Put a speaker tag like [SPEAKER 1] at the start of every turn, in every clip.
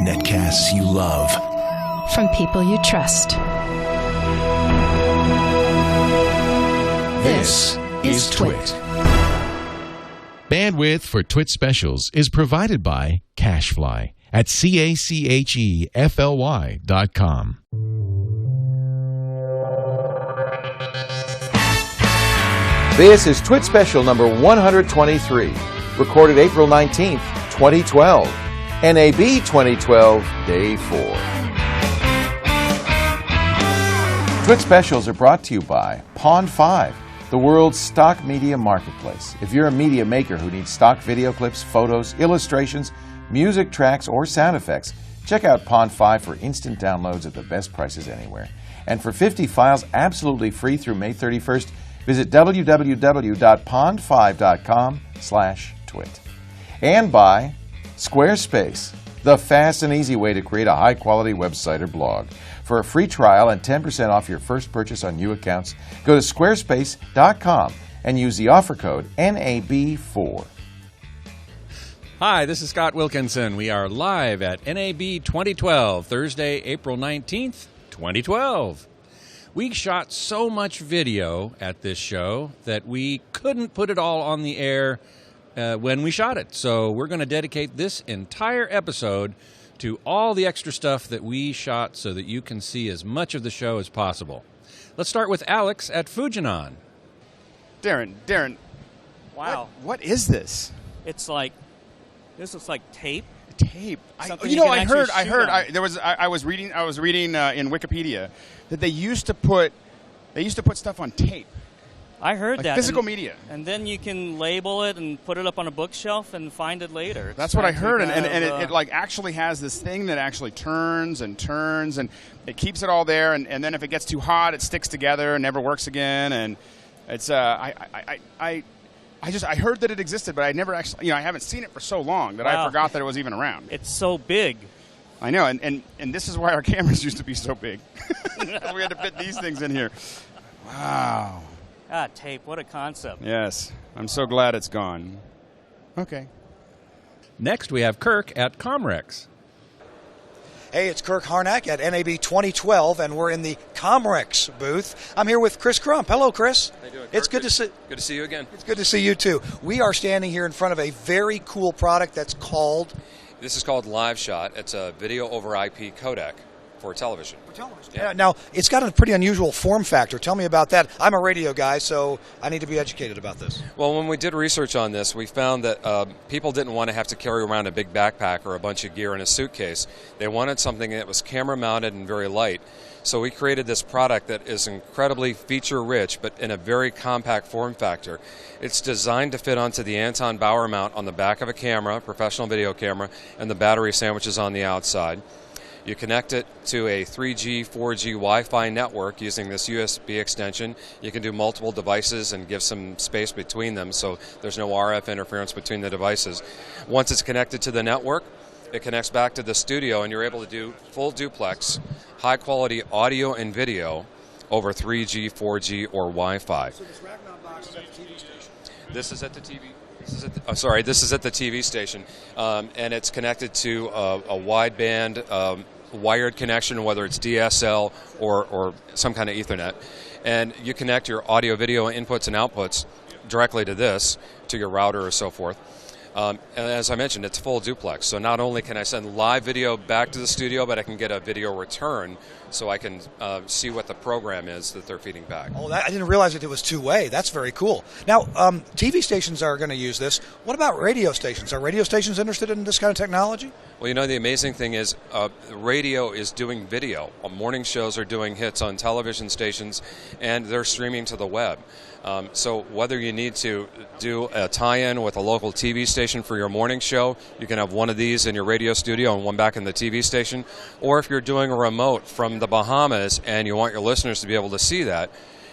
[SPEAKER 1] Netcasts you love.
[SPEAKER 2] From people you trust.
[SPEAKER 1] This is TWiT.
[SPEAKER 3] Bandwidth for TWiT specials is provided by Cachefly at cachefly.com.
[SPEAKER 4] This is TWiT special number 123, recorded April 19th, 2012. NAB 2012, Day 4. TWiT specials are brought to you by Pond5, the world's stock media marketplace. If you're a media maker who needs stock video clips, photos, illustrations, music tracks, or sound effects, check out Pond5 for instant downloads at the best prices anywhere. And for 50 files absolutely free through May 31st, visit www.pond5.com/twit. And by Squarespace, the fast and easy way to create a high-quality website or blog. For a free trial and 10% off your first purchase on new accounts, go to squarespace.com and use the offer code NAB4.
[SPEAKER 5] Hi, this is Scott Wilkinson. We are live at NAB 2012, Thursday, April 19th, 2012. We shot so much video at this show that we couldn't put it all on the air when we shot it. So we're going to dedicate this entire episode to all the extra stuff that we shot so that you can see as much of the show as possible. Let's start with Alex at Fujinon.
[SPEAKER 6] Darren.
[SPEAKER 7] Wow.
[SPEAKER 6] What is this?
[SPEAKER 7] It's like, this looks like tape.
[SPEAKER 6] Tape. I was reading in Wikipedia that they used to put stuff on tape.
[SPEAKER 7] I heard
[SPEAKER 6] like
[SPEAKER 7] that.
[SPEAKER 6] Physical media.
[SPEAKER 7] And then you can label it and put it up on a bookshelf and find it later.
[SPEAKER 6] That's what I heard, and it like actually has this thing that actually turns and it keeps it all there, and then if it gets too hot, it sticks together and never works again. And it's I heard that it existed, but I never actually, I haven't seen it for so long that I forgot that it was even around.
[SPEAKER 7] It's so big.
[SPEAKER 6] I know, and this is why our cameras used to be so big. We had to fit these things in here. Wow.
[SPEAKER 7] Tape, what a concept.
[SPEAKER 6] Yes, I'm so glad it's gone. Okay.
[SPEAKER 5] Next, we have Kirk at Comrex.
[SPEAKER 8] Hey, it's Kirk Harnack at NAB 2012, and we're in the Comrex booth. I'm here with Chris Crump. Hello, Chris.
[SPEAKER 9] How you doing, Kirk?
[SPEAKER 8] It's good to see.
[SPEAKER 9] Good to see you again.
[SPEAKER 8] It's good to see you too. We are standing here in front of a very cool product that's called.
[SPEAKER 9] This is called Live Shot. It's a video over IP codec for television.
[SPEAKER 8] Yeah. Now, it's got a pretty unusual form factor. Tell me about that. I'm a radio guy, so I need to be educated about this.
[SPEAKER 9] Well, when we did research on this, we found that people didn't want to have to carry around a big backpack or a bunch of gear in a suitcase. They wanted something that was camera-mounted and very light. So we created this product that is incredibly feature-rich, but in a very compact form factor. It's designed to fit onto the Anton Bauer mount on the back of a camera, professional video camera, and the battery sandwiches on the outside. You connect it to a 3G, 4G Wi-Fi network using this USB extension. You can do multiple devices and give some space between them so there's no RF interference between the devices. Once it's connected to the network, it connects back to the studio and you're able to do full duplex, high-quality audio and video over 3G, 4G, or Wi-Fi.
[SPEAKER 8] So this Ragnar box is at the TV station?
[SPEAKER 9] This is at the TV. This is at the TV station, and it's connected to a wideband wired connection, whether it's DSL or some kind of Ethernet. And you connect your audio-video inputs and outputs directly to this, to your router or so forth. And as I mentioned, it's full duplex. So not only can I send live video back to the studio, but I can get a video return so I can see what the program is that they're feeding back.
[SPEAKER 8] Oh, I didn't realize that it was two-way. That's very cool. Now, TV stations are going to use this. What about radio stations? Are radio stations interested in this kind of technology?
[SPEAKER 9] Well, the amazing thing is radio is doing video. Morning shows are doing hits on television stations, and they're streaming to the web. So whether you need to do a tie-in with a local TV station for your morning show, you can have one of these in your radio studio and one back in the TV station. Or if you're doing a remote from the Bahamas and you want your listeners to be able to see that,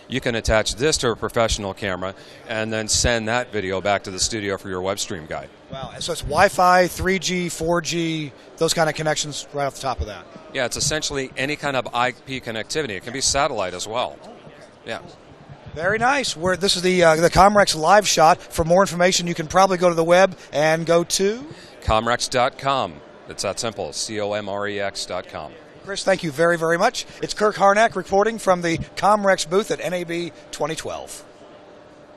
[SPEAKER 9] you can attach this to a professional camera and then send that video back to the studio for your web stream guide.
[SPEAKER 8] Wow. So it's Wi-Fi, 3G, 4G, those kind of connections right off the top of that.
[SPEAKER 9] Yeah, it's essentially any kind of IP connectivity. It can be satellite as well. Yeah.
[SPEAKER 8] Very nice. This is the Comrex live shot. For more information, you can probably go to the web and go to
[SPEAKER 9] Comrex.com. It's that simple. COMREX.com.
[SPEAKER 8] Chris, thank you very, very much. It's Kirk Harnack reporting from the Comrex booth at NAB 2012.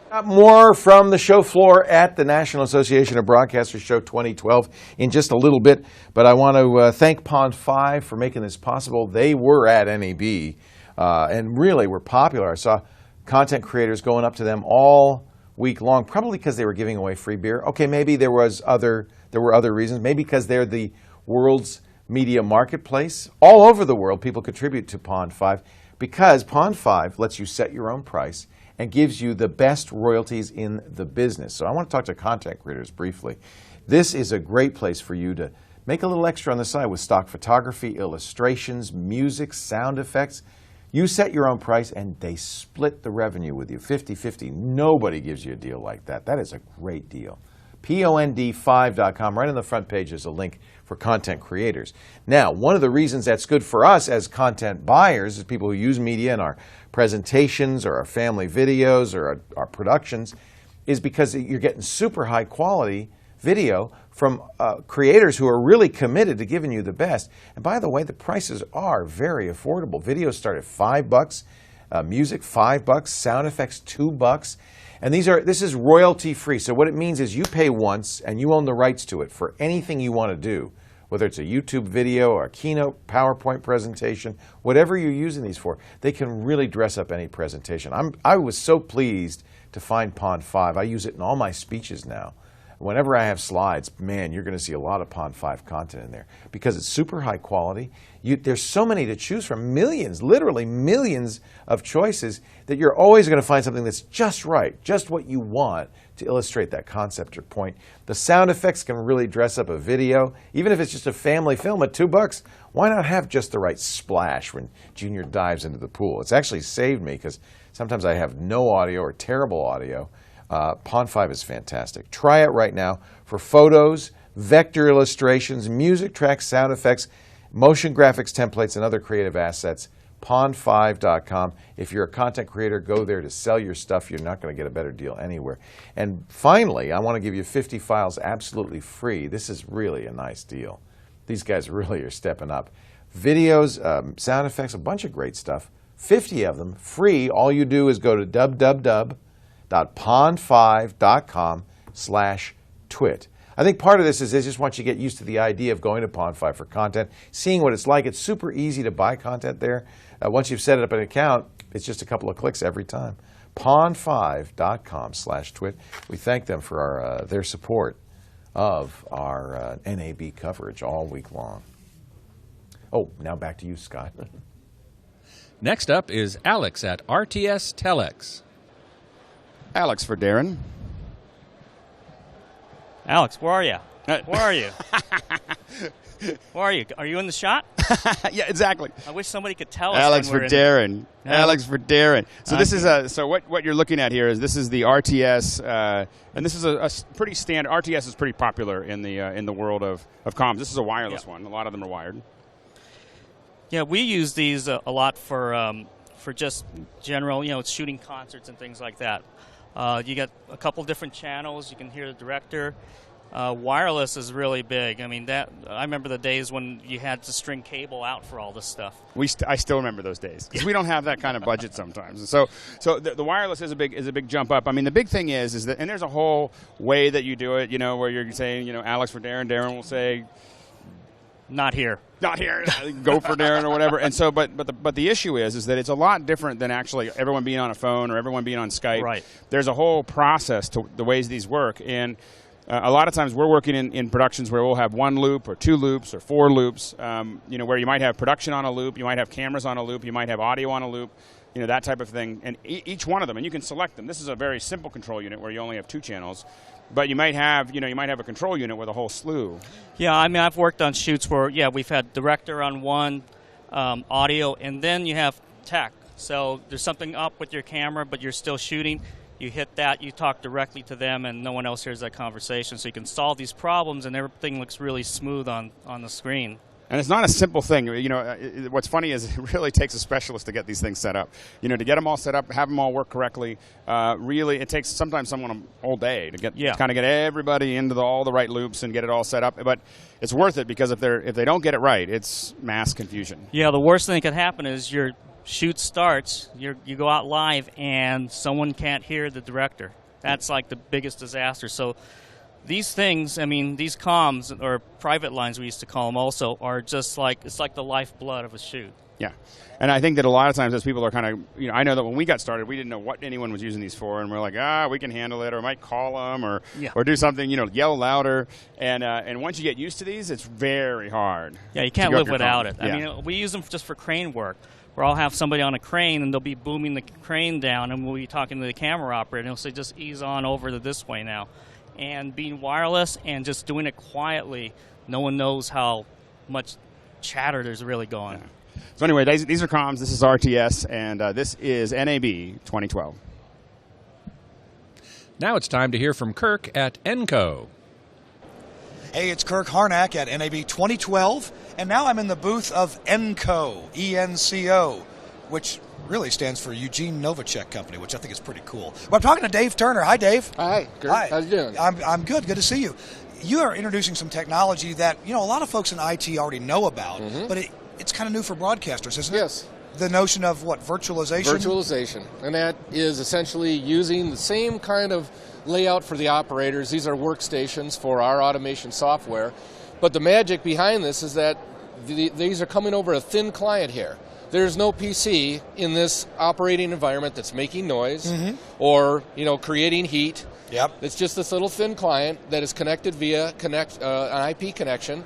[SPEAKER 4] Got more from the show floor at the National Association of Broadcasters Show 2012 in just a little bit, but I want to thank Pond 5 for making this possible. They were at NAB and really were popular. I saw content creators going up to them all week long, probably because they were giving away free beer. Okay, maybe there were other reasons. Maybe because they're the world's media marketplace. All over the world, people contribute to Pond 5 because Pond 5 lets you set your own price and gives you the best royalties in the business. So I want to talk to content creators briefly. This is a great place for you to make a little extra on the side with stock photography, illustrations, music, sound effects. You set your own price and they split the revenue with you, 50-50. Nobody gives you a deal like that. That is a great deal. POND5.com, right on the front page is a link for content creators. Now, one of the reasons that's good for us as content buyers, as people who use media in our presentations or our family videos or our productions, is because you're getting super high quality video from creators who are really committed to giving you the best. And by the way, the prices are very affordable. Videos start at $5, music $5, sound effects $2. And this is royalty free. So what it means is you pay once and you own the rights to it for anything you want to do, whether it's a YouTube video or a keynote, PowerPoint presentation, whatever you're using these for. They can really dress up any presentation. I was so pleased to find Pond 5. I use it in all my speeches now. Whenever I have slides, man, you're going to see a lot of Pond 5 content in there because it's super high quality. There's so many to choose from, millions, literally millions of choices, that you're always going to find something that's just right, just what you want to illustrate that concept or point. The sound effects can really dress up a video. Even if it's just a family film at $2, why not have just the right splash when Junior dives into the pool? It's actually saved me because sometimes I have no audio or terrible audio. Pond 5 is fantastic. Try it right now for photos, vector illustrations, music tracks, sound effects, motion graphics templates, and other creative assets. Pond5.com. If you're a content creator, go there to sell your stuff. You're not going to get a better deal anywhere. And finally, I want to give you 50 files absolutely free. This is really a nice deal. These guys really are stepping up. Videos, sound effects, a bunch of great stuff. 50 of them free. All you do is go to www.pond5.com/twit. I think part of this is they just want you to get used to the idea of going to Pond 5 for content, seeing what it's like. It's super easy to buy content there. Once you've set up an account, it's just a couple of clicks every time. Pond5.com/twit. We thank them for their support of our NAB coverage all week long. Oh, now back to you, Scott.
[SPEAKER 5] Next up is Alex at RTS Telex.
[SPEAKER 6] Alex for Darren.
[SPEAKER 7] Alex, where are you? Where are you? Where are you? Are you in the shot?
[SPEAKER 6] Yeah, exactly.
[SPEAKER 7] I wish somebody could tell us.
[SPEAKER 6] Alex for Darren. Alex for Darren. So this is what you're looking at here is this is the RTS, and this is a pretty standard. RTS is pretty popular in the world of comms. This is a wireless one. A lot of them are wired.
[SPEAKER 7] Yeah, we use these a lot for just general, shooting concerts and things like that. You got a couple different channels. You can hear the director. Wireless is really big. I mean, I remember the days when you had to string cable out for all this stuff.
[SPEAKER 6] I still remember those days because we don't have that kind of budget sometimes. So the wireless is a big jump up. I mean, the big thing is that, and there's a whole way that you do it. Where you're saying, Alex for Darren. Darren will say,
[SPEAKER 7] not here.
[SPEAKER 6] Not here. Go for Darren or whatever. And so, but the issue is that it's a lot different than actually everyone being on a phone or everyone being on Skype.
[SPEAKER 7] Right.
[SPEAKER 6] There's a whole process to the ways these work, and a lot of times we're working in productions where we'll have one loop or two loops or four loops. Where you might have production on a loop, you might have cameras on a loop, you might have audio on a loop. That type of thing. And each one of them, and you can select them. This is a very simple control unit where you only have two channels. But you might have, a control unit with a whole slew.
[SPEAKER 7] Yeah, I mean, I've worked on shoots where, we've had director on one, audio, and then you have tech. So there's something up with your camera, but you're still shooting. You hit that, you talk directly to them, and no one else hears that conversation. So you can solve these problems, and everything looks really smooth on the screen.
[SPEAKER 6] And it's not a simple thing. You know, what's funny is it really takes a specialist to get these things set up. You know, to get them all set up, have them all work correctly. Really, it takes sometimes someone a whole day to kind of get everybody into all the right loops and get it all set up. But it's worth it because if they don't get it right, it's mass confusion.
[SPEAKER 7] Yeah, the worst thing that could happen is your shoot starts, you go out live, and someone can't hear the director. That's like the biggest disaster. So these things, I mean, these comms, or private lines we used to call them also, are just like, it's like the lifeblood of a shoot.
[SPEAKER 6] Yeah. And I think that a lot of times as people are kind of, you know, I know that when we got started, we didn't know what anyone was using these for, and we're like, we can handle it, or might call them, or do something, you know, yell louder. And once you get used to these, it's very hard.
[SPEAKER 7] Yeah, you can't live without it. I mean, we use them just for crane work, where I'll have somebody on a crane, and they'll be booming the crane down, and we'll be talking to the camera operator, and he'll say, just ease on over to this way now. And being wireless and just doing it quietly, no one knows how much chatter there's really going.
[SPEAKER 6] Yeah. So anyway, these are comms. This is RTS, and this is NAB 2012.
[SPEAKER 5] Now it's time to hear from Kirk at Enco.
[SPEAKER 8] Hey, it's Kirk Harnack at NAB 2012, and now I'm in the booth of Enco, E-N-C-O, which really stands for Eugene Novacek Company, which I think is pretty cool. Well, I'm talking to Dave Turner. Hi, Dave.
[SPEAKER 10] Hi, Kirk.
[SPEAKER 8] Hi.
[SPEAKER 10] How's you doing?
[SPEAKER 8] I'm good. Good to see you. You are introducing some technology that, you know, a lot of folks in IT already know about, but it's kind of new for broadcasters, isn't it?
[SPEAKER 10] Yes.
[SPEAKER 8] The notion of what, virtualization?
[SPEAKER 10] Virtualization. And that is essentially using the same kind of layout for the operators. These are workstations for our automation software. But the magic behind this is that these are coming over a thin client here. There's no PC in this operating environment that's making noise or, you know, creating heat.
[SPEAKER 8] Yep.
[SPEAKER 10] It's just this little thin client that is connected via an IP connection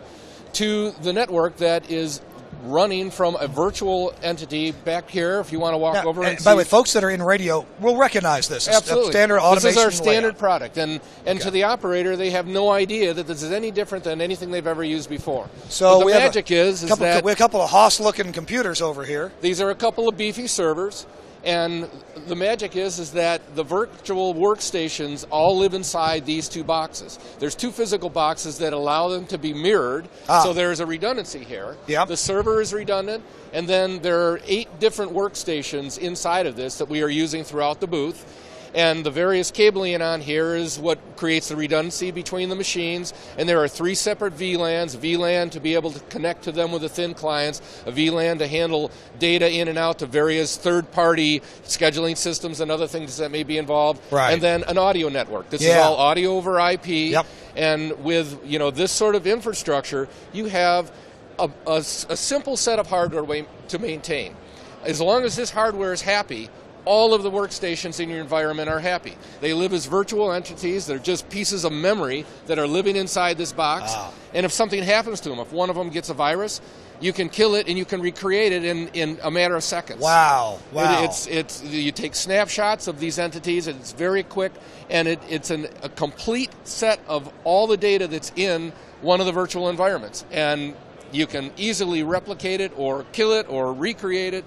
[SPEAKER 10] to the network that is running from a virtual entity back here. If you want to walk over and see.
[SPEAKER 8] By the way, folks that are in radio will recognize this.
[SPEAKER 10] Absolutely.
[SPEAKER 8] Standard automation
[SPEAKER 10] This is our standard
[SPEAKER 8] layout.
[SPEAKER 10] product. And to the operator, they have no idea that this is any different than anything they've ever used before.
[SPEAKER 8] So
[SPEAKER 10] the magic is that
[SPEAKER 8] we have a couple of Haas-looking computers over here.
[SPEAKER 10] These are a couple of beefy servers. And the magic is that the virtual workstations all live inside these two boxes. There's two physical boxes that allow them to be mirrored, so there's a redundancy here.
[SPEAKER 8] Yep.
[SPEAKER 10] The server is redundant, and then there are 8 different workstations inside of this that we are using throughout the booth. And the various cabling on here is what creates the redundancy between the machines. And there are 3 separate VLANs, VLAN to be able to connect to them with the thin clients, a VLAN to handle data in and out to various third-party scheduling systems and other things that may be involved.
[SPEAKER 8] Right.
[SPEAKER 10] And then an audio network. This is all audio over IP.
[SPEAKER 8] Yep.
[SPEAKER 10] And with this sort of infrastructure, you have a simple set of hardware to maintain. As long as this hardware is happy, all of the workstations in your environment are happy. They live as virtual entities. They're just pieces of memory that are living inside this box. And if something happens to them, if one of them gets a virus, you can kill it and you can recreate it in a matter of seconds.
[SPEAKER 8] Wow.
[SPEAKER 10] You take snapshots of these entities, and it's very quick, and it's a complete set of all the data that's in one of the virtual environments. And you can easily replicate it or kill it or recreate it.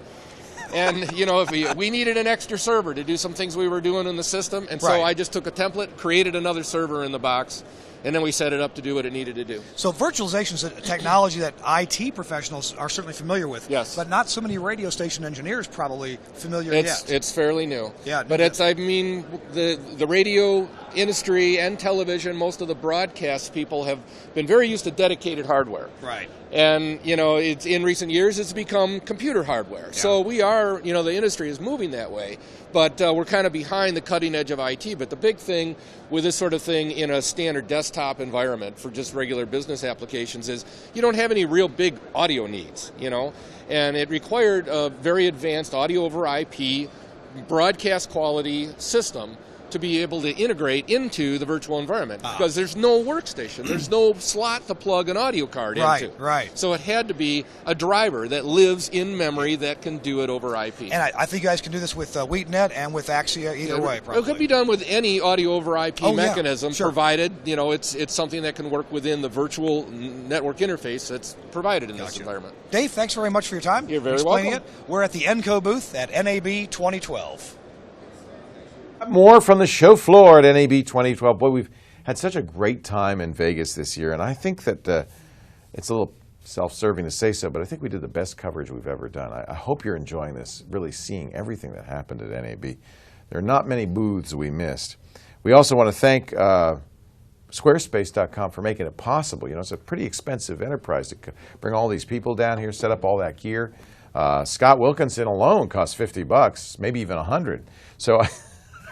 [SPEAKER 10] And, if we needed an extra server to do some things we were doing in the system, and so I just took a template, created another server in the box, and then we set it up to do what it needed to do.
[SPEAKER 8] So virtualization is a technology that IT professionals are certainly familiar with.
[SPEAKER 10] Yes.
[SPEAKER 8] But not so many radio station engineers probably familiar yet.
[SPEAKER 10] It's fairly new.
[SPEAKER 8] Yeah.
[SPEAKER 10] But the radio industry and television, most of the broadcast people have been very used to dedicated hardware.
[SPEAKER 8] Right.
[SPEAKER 10] And, it's in recent years, it's become computer hardware. Yeah. So we are, the industry is moving that way. But we're kind of behind the cutting edge of IT. But the big thing with this sort of thing in a standard desktop environment for just regular business applications is you don't have any real big audio needs, And it required a very advanced audio over IP broadcast quality system to be able to integrate into the virtual environment because there's no workstation, there's no slot to plug an audio card into.
[SPEAKER 8] Right.
[SPEAKER 10] So it had to be a driver that lives in memory that can do it over IP.
[SPEAKER 8] And I think you guys can do this with WheatNet and with Axia either way, probably.
[SPEAKER 10] It could be done with any audio over IP mechanism, provided it's something that can work within the virtual network interface that's provided in this environment.
[SPEAKER 8] Dave, thanks very much for your time.
[SPEAKER 10] You're very
[SPEAKER 8] explaining
[SPEAKER 10] welcome.
[SPEAKER 8] it. We're at the Enco booth at NAB 2012.
[SPEAKER 4] More from the show floor at NAB 2012. Boy, we've had such a great time in Vegas this year, and I think that it's a little self-serving to say so, but I think we did the best coverage we've ever done. I hope you're enjoying this, really seeing everything that happened at NAB. There are not many booths we missed. We also want to thank Squarespace.com for making it possible. You know, it's a pretty expensive enterprise to bring all these people down here, set up all that gear. Scott Wilkinson alone costs $50, maybe even $100. So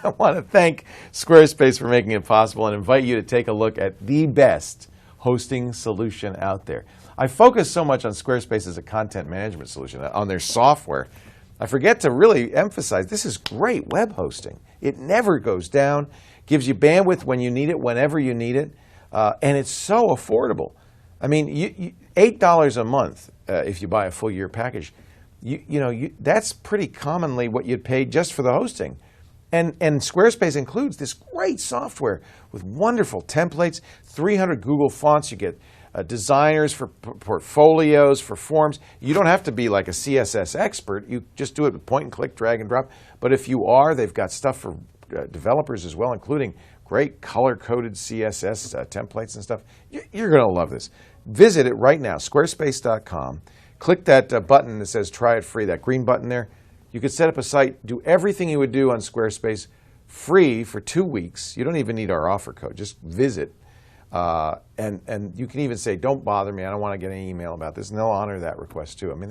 [SPEAKER 4] I want to thank Squarespace for making it possible and invite you to take a look at the best hosting solution out there. I focus so much on Squarespace as a content management solution, on their software. I forget to really emphasize this is great web hosting. It never goes down, gives you bandwidth when you need it, whenever you need it, and it's so affordable. I mean, $8 a month if you buy a full year package. That's pretty commonly what you'd pay just for the hosting. And Squarespace includes this great software with wonderful templates, 300 Google fonts. You get designers for portfolios, for forms. You don't have to be like a CSS expert. You just do it with point and click, drag and drop. But if you are, they've got stuff for developers as well, including great color-coded CSS templates and stuff. You're going to love this. Visit it right now, squarespace.com. Click that button that says try it free, that green button there. You could set up a site, do everything you would do on Squarespace free for 2 weeks. You don't even need our offer code. Just visit. And you can even say, don't bother me. I don't want to get any email about this. And they'll honor that request too. I mean,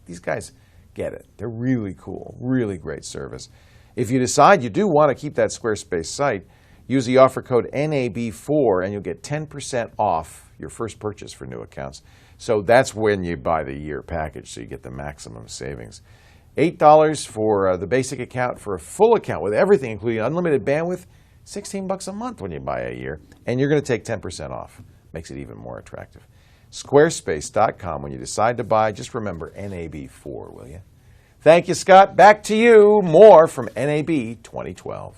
[SPEAKER 4] these guys get it. They're really cool, really great service. If you decide you do want to keep that Squarespace site, use the offer code NAB4 and you'll get 10% off your first purchase for new accounts. So that's when you buy the year package, so you get the maximum savings. $8 for the basic account. For a full account with everything, including unlimited bandwidth, $16 a month when you buy a year, and you're going to take 10% off. Makes it even more attractive. Squarespace.com. When you decide to buy, just remember NAB4, will you? Thank you, Scott. Back to you. More from NAB 2012.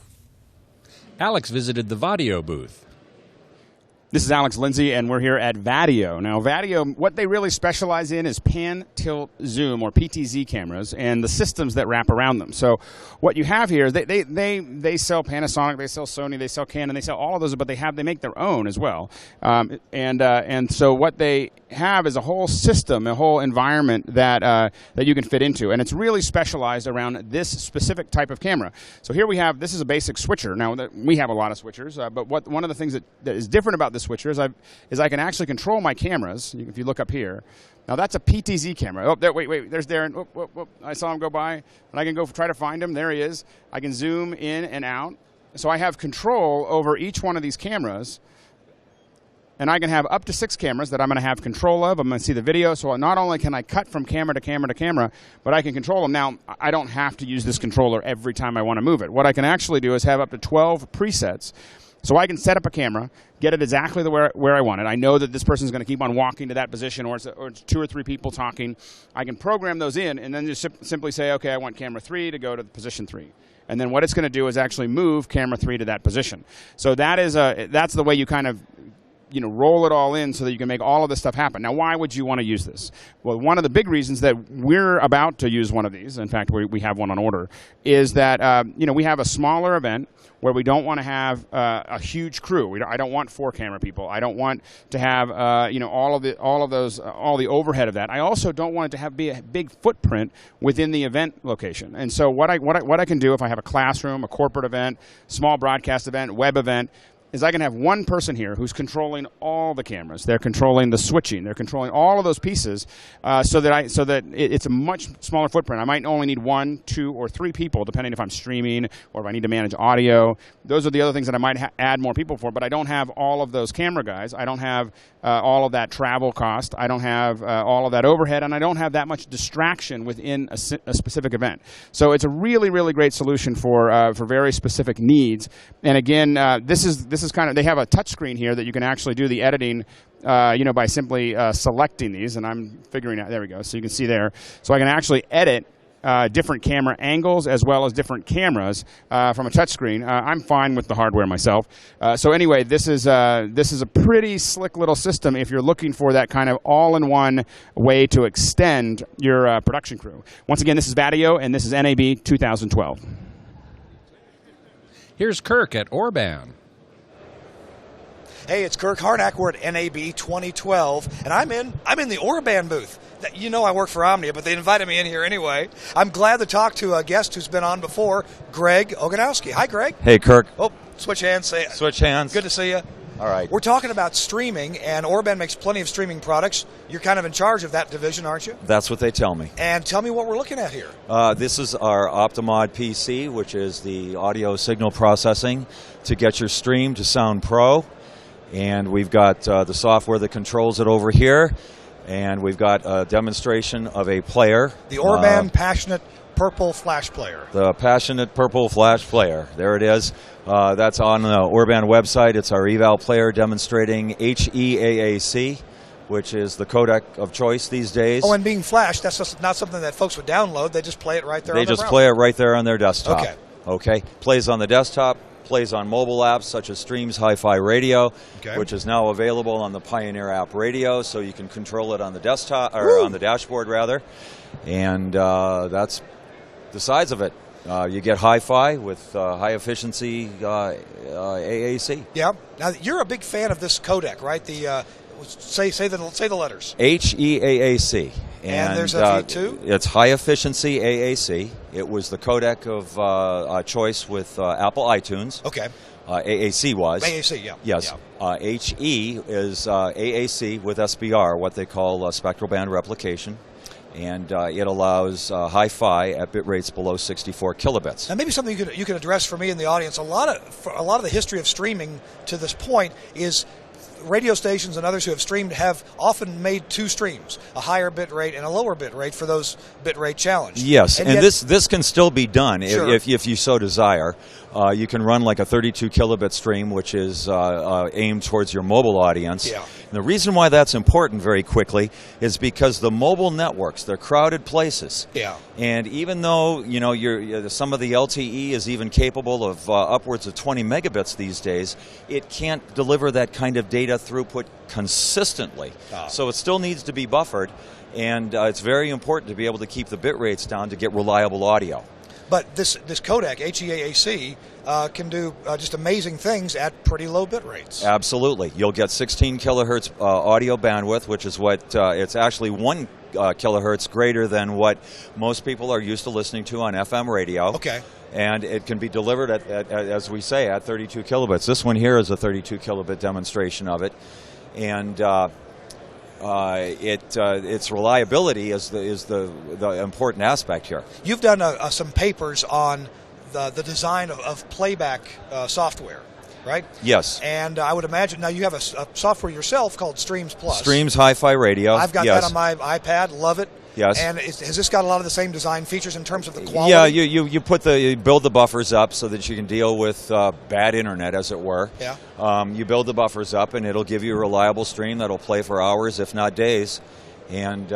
[SPEAKER 5] Alex visited the Vadio booth.
[SPEAKER 6] This is Alex Lindsay, and we're here at Vadio. Now, Vadio, what they really specialize in is pan, tilt, zoom, or PTZ cameras, and the systems that wrap around them. So what you have here is they sell Panasonic, they sell Sony, they sell Canon, they sell all of those, but they make their own as well. And so what they have is a whole system, a whole environment that you can fit into, and it's really specialized around this specific type of camera. So here we have, this is a basic switcher. Now, we have a lot of switchers, but one of the things that is different about this switcher is I can actually control my cameras. If you look up here, now that's a PTZ camera. Oh, there, wait, there's Darren. Whoop. I saw him go by, and I can go try to find him. There he is. I can zoom in and out. So I have control over each one of these cameras, and I can have up to 6 cameras that I'm going to have control of. I'm going to see the video, so not only can I cut from camera to camera to camera, but I can control them. Now, I don't have to use this controller every time I want to move it. What I can actually do is have up to 12 presets. So I can set up a camera, get it exactly where I want it. I know that this person's going to keep on walking to that position, or it's 2 or 3 people talking. I can program those in and then just simply say, okay, I want camera 3 to go to position 3. And then what it's going to do is actually move camera 3 to that position. So that's the way you kind of roll it all in so that you can make all of this stuff happen. Now, why would you want to use this? Well, one of the big reasons that we're about to use one of these, in fact, we have one on order, is that we have a smaller event where we don't want to have a huge crew. I don't want 4 camera people. I don't want to have all the overhead of that. I also don't want it to be a big footprint within the event location. And so what I can do if I have a classroom, a corporate event, small broadcast event, web event, is I can have one person here who's controlling all the cameras. They're controlling the switching. They're controlling all of those pieces so that it's a much smaller footprint. I might only need 1, 2, or 3 people, depending if I'm streaming or if I need to manage audio. Those are the other things that I might add more people for, but I don't have all of those camera guys. I don't have all of that travel cost. I don't have all of that overhead, and I don't have that much distraction within a specific event. So it's a really, really great solution for very specific needs. And again, this is kind of, they have a touch screen here that you can actually do the editing by simply selecting these, and I'm figuring out, there we go, so you can see there. So I can actually edit different camera angles as well as different cameras from a touch screen. I'm fine with the hardware myself. So anyway, this is a pretty slick little system if you're looking for that kind of all-in-one way to extend your production crew. Once again, this is Vadio, and this is NAB 2012.
[SPEAKER 5] Here's Kirk at Orban.
[SPEAKER 8] Hey, it's Kirk Harnack. We're at NAB 2012, and I'm in the Orban booth. You know I work for Omnia, but they invited me in here anyway. I'm glad to talk to a guest who's been on before, Greg Oganowski. Hi, Greg.
[SPEAKER 11] Hey, Kirk.
[SPEAKER 8] Oh, switch hands.
[SPEAKER 11] Switch hands.
[SPEAKER 8] Good to see you.
[SPEAKER 11] All right.
[SPEAKER 8] We're talking about streaming, and Orban makes plenty of streaming products. You're kind of in charge of that division, aren't you?
[SPEAKER 11] That's what they tell me.
[SPEAKER 8] And tell me what we're looking at here.
[SPEAKER 11] This is our Optimod PC, which is the audio signal processing to get your stream to sound pro. And we've got the software that controls it over here. And we've got a demonstration of a player.
[SPEAKER 8] The Orban Passionate Purple Flash Player.
[SPEAKER 11] The Passionate Purple Flash Player. There it is. That's on the Orban website. It's our eval player demonstrating HEAAC, which is the codec of choice these days.
[SPEAKER 8] Oh, and being flash, that's just not something that folks would download. They just play it right there on their browser.
[SPEAKER 11] Play it right there on their desktop.
[SPEAKER 8] Okay.
[SPEAKER 11] Plays on the desktop, plays on mobile apps such as Streams Hi-Fi Radio, which is now available on the Pioneer app radio, so you can control it on the desktop, or on the dashboard rather. And that's the size of it. You get hi-fi with high-efficiency AAC.
[SPEAKER 8] Yeah. Now, you're a big fan of this codec, right? The say the letters.
[SPEAKER 11] HEAAC.
[SPEAKER 8] And there's a V2?
[SPEAKER 11] It's high-efficiency AAC. It was the codec of choice with Apple iTunes.
[SPEAKER 8] Okay.
[SPEAKER 11] AAC was.
[SPEAKER 8] AAC, yeah.
[SPEAKER 11] Yes.
[SPEAKER 8] Yeah.
[SPEAKER 11] HE is AAC with SBR, what they call spectral band replication. And it allows hi-fi at bit rates below 64 kilobits.
[SPEAKER 8] And maybe something you could address for me in the audience. A lot of the history of streaming to this point is radio stations and others who have streamed have often made two streams, a higher bit rate and a lower bit rate for those bit rate challenged.
[SPEAKER 11] Yes, and this can still be done if you so desire. You can run like a 32 kilobit stream, which is aimed towards your mobile audience.
[SPEAKER 8] Yeah.
[SPEAKER 11] And the reason why that's important very quickly is because the mobile networks, they're crowded places.
[SPEAKER 8] Yeah.
[SPEAKER 11] And even though some of the LTE is even capable of upwards of 20 megabits these days, it can't deliver that kind of data throughput consistently. So it still needs to be buffered, and it's very important to be able to keep the bit rates down to get reliable audio.
[SPEAKER 8] But this codec, HEAAC, can do just amazing things at pretty low bit rates.
[SPEAKER 11] Absolutely. You'll get 16 kilohertz audio bandwidth, which is what it's actually 1 kilohertz greater than what most people are used to listening to on FM radio.
[SPEAKER 8] Okay.
[SPEAKER 11] And it can be delivered at, as we say, at 32 kilobits. This one here is a 32 kilobit demonstration of it. And its reliability is the important aspect here.
[SPEAKER 8] You've done some papers on the design of playback software, right?
[SPEAKER 11] Yes.
[SPEAKER 8] And I would imagine now you have a software yourself called Streams Plus.
[SPEAKER 11] Streams Hi-Fi Radio.
[SPEAKER 8] I've got that on my iPad. Love it.
[SPEAKER 11] Yes.
[SPEAKER 8] And has this got a lot of the same design features in terms of the quality?
[SPEAKER 11] Yeah, you build the buffers up so that you can deal with bad internet, as it were.
[SPEAKER 8] Yeah.
[SPEAKER 11] You build the buffers up, and it'll give you a reliable stream that'll play for hours, if not days. And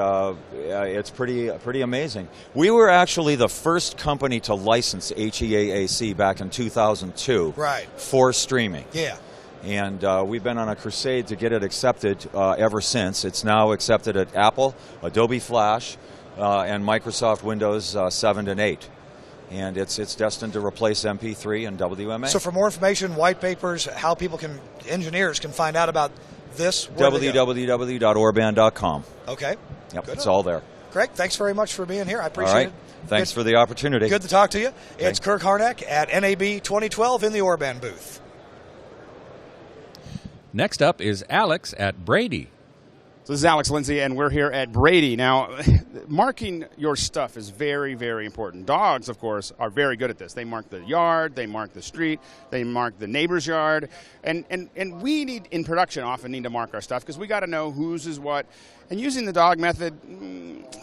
[SPEAKER 11] it's pretty amazing. We were actually the first company to license HEAAC back in 2002 for streaming.
[SPEAKER 8] Yeah.
[SPEAKER 11] And we've been on a crusade to get it accepted ever since. It's now accepted at Apple, Adobe Flash, and Microsoft Windows 7 and 8. And it's destined to replace MP3 and WMA.
[SPEAKER 8] So for more information, white papers, how engineers can find out about this,
[SPEAKER 11] www.orban.com.
[SPEAKER 8] Okay.
[SPEAKER 11] Yep, it's all there.
[SPEAKER 8] Greg, thanks very much for being here. I appreciate it.
[SPEAKER 11] Thanks for the opportunity.
[SPEAKER 8] Good to talk to you. It's Kirk Harnack at NAB 2012 in the Orban booth.
[SPEAKER 5] Next up is Alex at Brady.
[SPEAKER 6] So this is Alex Lindsay, and we're here at Brady. Now, marking your stuff is very, very important. Dogs, of course, are very good at this. They mark the yard, they mark the street, they mark the neighbor's yard. And we in production often need to mark our stuff because we got to know whose is what. And using the dog method,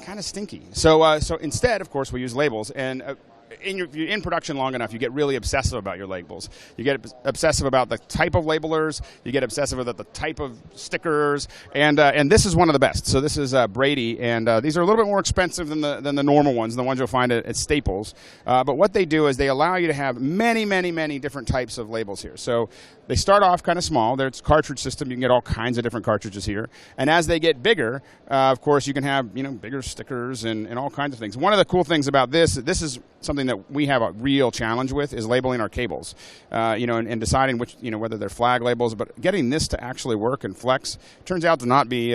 [SPEAKER 6] kind of stinky. So instead, of course, we use labels. And if you're in production long enough, you get really obsessive about your labels. You get obsessive about the type of labelers. You get obsessive about the type of stickers. And this is one of the best. So this is Brady, and these are a little bit more expensive than the normal ones, the ones you'll find at Staples. But what they do is they allow you to have many, many, many different types of labels here. So they start off kind of small. There's a cartridge system. You can get all kinds of different cartridges here. And as they get bigger, of course, you can have bigger stickers and all kinds of things. One of the cool things about this is something something that we have a real challenge with is labeling our cables, and deciding which, whether they're flag labels. But getting this to actually work and flex turns out to not be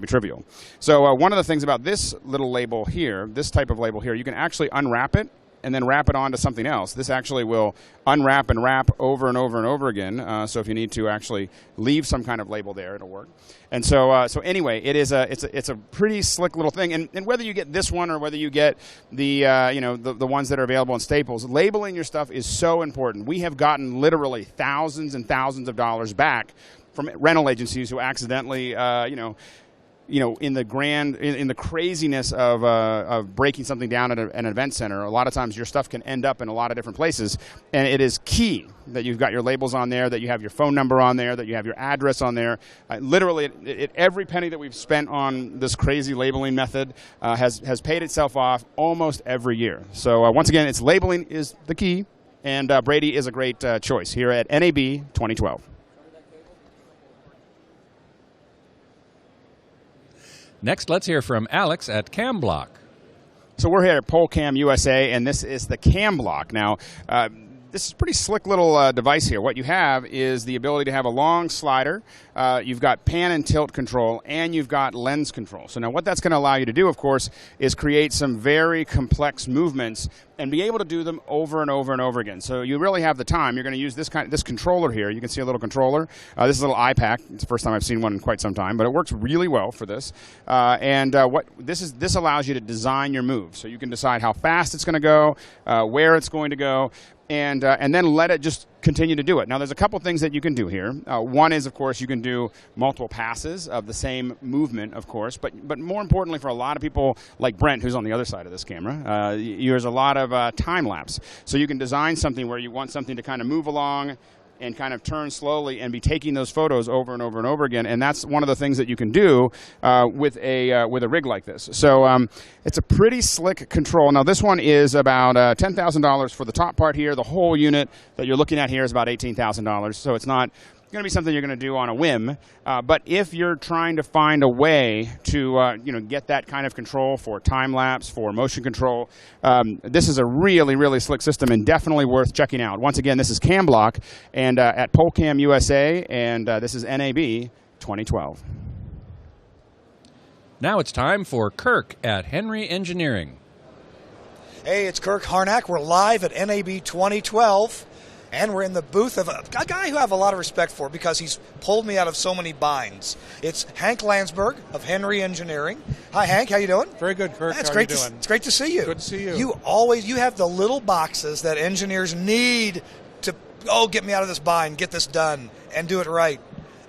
[SPEAKER 6] trivial. So one of the things about this little label here, this type of label here, you can actually unwrap it and then wrap it onto something else. This actually will unwrap and wrap over and over and over again. So if you need to actually leave some kind of label there, it'll work. And so anyway, it's a pretty slick little thing. And whether you get this one or whether you get the ones that are available in Staples, labeling your stuff is so important. We have gotten literally thousands and thousands of dollars back from rental agencies who accidentally, in the craziness of breaking something down at an event center, a lot of times your stuff can end up in a lot of different places, and it is key that you've got your labels on there, that you have your phone number on there, that you have your address on there. Literally, every penny that we've spent on this crazy labeling method has paid itself off almost every year. So once again, it's labeling is the key, and Brady is a great choice here at NAB 2012.
[SPEAKER 5] Next, let's hear from Alex at CamBlock.
[SPEAKER 6] So we're here at Polecam USA, and this is the CamBlock. Now, this is a pretty slick little device here. What you have is the ability to have a long slider. You've got pan and tilt control, and you've got lens control. So now what that's going to allow you to do, of course, is create some very complex movements and be able to do them over and over and over again. So you really have the time. You're going to use this controller here. You can see a little controller. This is a little iPack. It's the first time I've seen one in quite some time, but it works really well for this. This allows you to design your moves. So you can decide how fast it's going to go, where it's going to go, and then let it just continue to do it. Now, there's a couple things that you can do here. One is, of course, you can do multiple passes of the same movement, of course, but more importantly for a lot of people like Brent, who's on the other side of this camera, there's a lot of time lapse. So you can design something where you want something to kind of move along and kind of turn slowly and be taking those photos over and over and over again. And that's one of the things that you can do with a rig like this. So it's a pretty slick control. Now, this one is about $10,000 for the top part here. The whole unit that you're looking at here is about $18,000. So it's not going to be something you're going to do on a whim. But if you're trying to find a way to get that kind of control for time lapse, for motion control, this is a really, really slick system and definitely worth checking out. Once again, this is CamBlock and at Polecam USA, and this is NAB 2012.
[SPEAKER 5] Now it's time for Kirk at Henry Engineering.
[SPEAKER 8] Hey, it's Kirk Harnack. We're live at NAB 2012. And we're in the booth of a guy who I have a lot of respect for because he's pulled me out of so many binds. It's Hank Landsberg of Henry Engineering. Hi, Hank. How you doing?
[SPEAKER 12] Very good, Kirk.
[SPEAKER 8] It's
[SPEAKER 12] How
[SPEAKER 8] great
[SPEAKER 12] are you doing?
[SPEAKER 8] It's great to see you.
[SPEAKER 12] Good to see you.
[SPEAKER 8] You have the little boxes that engineers need to, get me out of this bind, get this done, and do it right.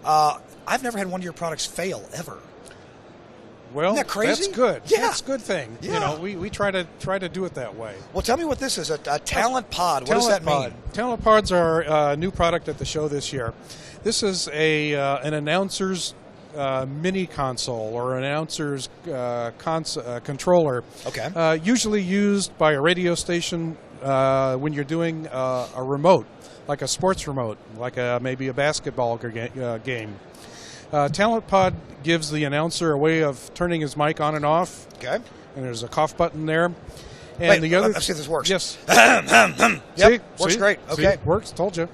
[SPEAKER 8] I've never had one of your products fail, ever.
[SPEAKER 12] Well,
[SPEAKER 8] Isn't that crazy?
[SPEAKER 12] That's good.
[SPEAKER 8] Yeah.
[SPEAKER 12] That's a good thing.
[SPEAKER 8] Yeah.
[SPEAKER 12] We try to do it that way.
[SPEAKER 8] Well, tell me what this is, a talent pod. What does that mean?
[SPEAKER 12] Talent pods are a new product at the show this year. This is an announcer's mini console or an announcer's controller.
[SPEAKER 8] Okay.
[SPEAKER 12] Usually used by a radio station when you're doing a remote, like a sports remote, like maybe a basketball game. Talent Pod gives the announcer a way of turning his mic on and off.
[SPEAKER 8] Okay.
[SPEAKER 12] And there's a cough button there.
[SPEAKER 8] Wait,
[SPEAKER 12] And
[SPEAKER 8] let's see if this works.
[SPEAKER 12] Yes.
[SPEAKER 8] Yep, works great. Okay.
[SPEAKER 12] See, works, told you.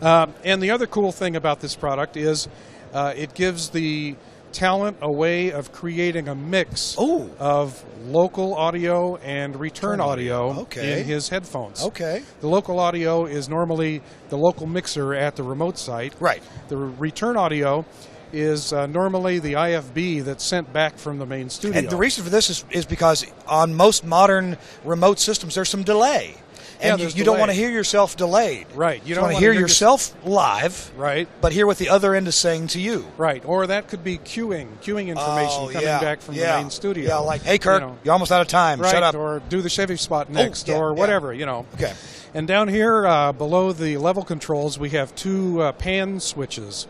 [SPEAKER 12] And the other cool thing about this product is it gives the talent a way of creating a mix of local audio and return audio in his headphones.
[SPEAKER 8] Okay.
[SPEAKER 12] The local audio is normally the local mixer at the remote site.
[SPEAKER 8] Right.
[SPEAKER 12] The return audio is normally the IFB that's sent back from the main studio.
[SPEAKER 8] And the reason for this is because on most modern remote systems there's some delay. And you don't want to hear yourself delayed.
[SPEAKER 12] Right.
[SPEAKER 8] You don't want to hear yourself live.
[SPEAKER 12] Right.
[SPEAKER 8] But hear what the other end is saying to you.
[SPEAKER 12] Right. Or that could be queuing information coming back from the main studio.
[SPEAKER 8] Yeah, like, hey, Kirk, you're almost out of time.
[SPEAKER 12] Right.
[SPEAKER 8] Shut up.
[SPEAKER 12] Or do the Chevy spot next or whatever,
[SPEAKER 8] Okay.
[SPEAKER 12] And down here below the level controls, we have two pan switches.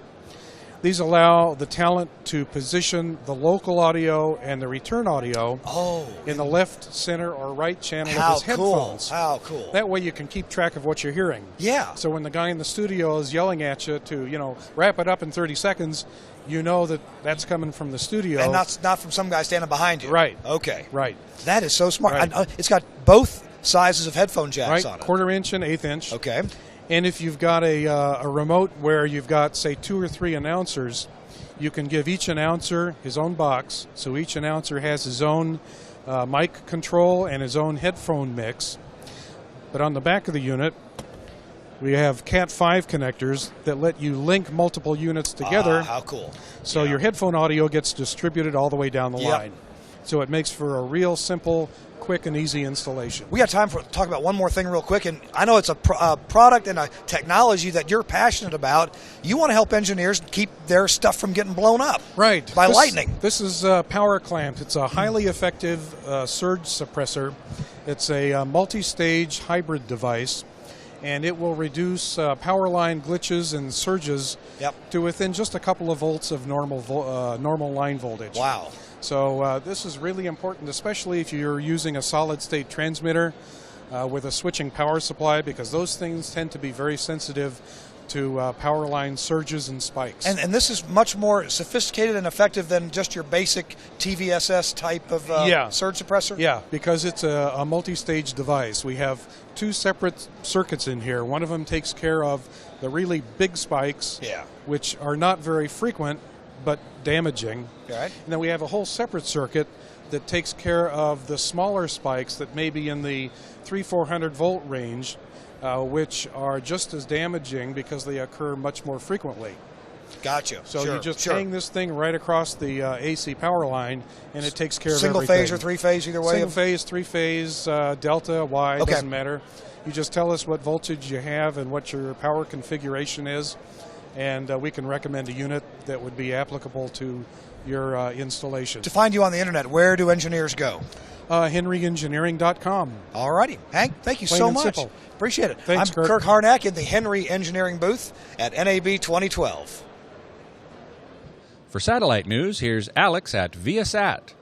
[SPEAKER 12] These allow the talent to position the local audio and the return audio in the left, center, or right channel of his headphones.
[SPEAKER 8] How cool.
[SPEAKER 12] That way you can keep track of what you're hearing.
[SPEAKER 8] Yeah.
[SPEAKER 12] So when the guy in the studio is yelling at you to, wrap it up in 30 seconds, you know that that's coming from the studio.
[SPEAKER 8] And not from some guy standing behind you.
[SPEAKER 12] Right.
[SPEAKER 8] Okay.
[SPEAKER 12] Right.
[SPEAKER 8] That is so smart.
[SPEAKER 12] Right.
[SPEAKER 8] It's got both sizes of headphone jacks on it.
[SPEAKER 12] 1/4 inch and 1/8 inch.
[SPEAKER 8] Okay.
[SPEAKER 12] And if you've got a remote where you've got, say, 2 or 3 announcers, you can give each announcer his own box. So each announcer has his own mic control and his own headphone mix. But on the back of the unit, we have Cat5 connectors that let you link multiple units together.
[SPEAKER 8] How cool.
[SPEAKER 12] So your headphone audio gets distributed all the way down the line. So it makes for a real simple, quick, and easy installation.
[SPEAKER 8] We have time to talk about one more thing real quick, and I know it's a product and a technology that you're passionate about. You want to help engineers keep their stuff from getting blown up.
[SPEAKER 12] Right.
[SPEAKER 8] By lightning.
[SPEAKER 12] This is Power Clamp. It's a highly effective surge suppressor. It's a multi-stage hybrid device, and it will reduce power line glitches and surges to within just a couple of volts of normal line voltage.
[SPEAKER 8] Wow.
[SPEAKER 12] So this is really important, especially if you're using a solid-state transmitter with a switching power supply, because those things tend to be very sensitive to power line surges and spikes.
[SPEAKER 8] And this is much more sophisticated and effective than just your basic TVSS type of surge suppressor?
[SPEAKER 12] Yeah, because it's a multi-stage device. We have 2 separate circuits in here. One of them takes care of the really big spikes, which are not very frequent but damaging.
[SPEAKER 8] Right.
[SPEAKER 12] And then we have a whole separate circuit that takes care of the smaller spikes that may be in the 300-400 volt range, which are just as damaging because they occur much more frequently.
[SPEAKER 8] Gotcha.
[SPEAKER 12] So you just hang this thing right across the AC power line, and it takes care of everything.
[SPEAKER 8] Single phase or 3-phase, either way?
[SPEAKER 12] Single phase, 3-phase, delta, Y, doesn't matter. You just tell us what voltage you have and what your power configuration is, and we can recommend a unit that would be applicable to your installation.
[SPEAKER 8] To find you on the internet, where do engineers go?
[SPEAKER 12] HenryEngineering.com.
[SPEAKER 8] All righty. Hank, thank you
[SPEAKER 12] Plain
[SPEAKER 8] so
[SPEAKER 12] and
[SPEAKER 8] much.
[SPEAKER 12] simple.
[SPEAKER 8] Appreciate it.
[SPEAKER 12] Thanks,
[SPEAKER 8] I'm Kirk Harnack in the Henry Engineering booth at NAB 2012.
[SPEAKER 5] For satellite news, here's Alex at ViaSat.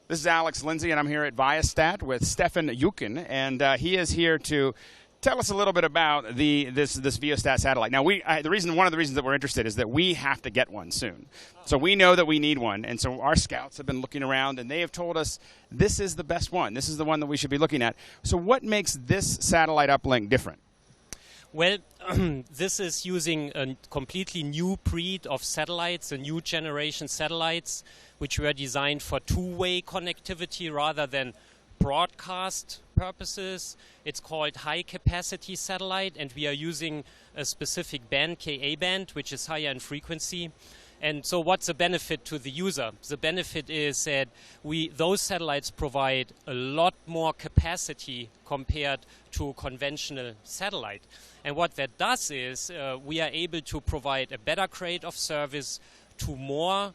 [SPEAKER 6] This is Alex Lindsay, and I'm here at ViaSat with Stefan Yukin, and he is here to tell us a little bit about this ViaSat satellite. Now, one of the reasons that we're interested is that we have to get one soon. So we know that we need one, and so our scouts have been looking around, and they have told us this is the best one. This is the one that we should be looking at. So what makes this satellite uplink different?
[SPEAKER 13] Well, this is using a completely new breed of satellites, a new generation satellites, which were designed for two-way connectivity rather than broadcast purposes. It's called high-capacity satellite, and we are using a specific band, Ka band, which is higher in frequency. And so what's the benefit to the user? The benefit is that those satellites provide a lot more capacity compared to conventional satellite. And what that does is we are able to provide a better grade of service to more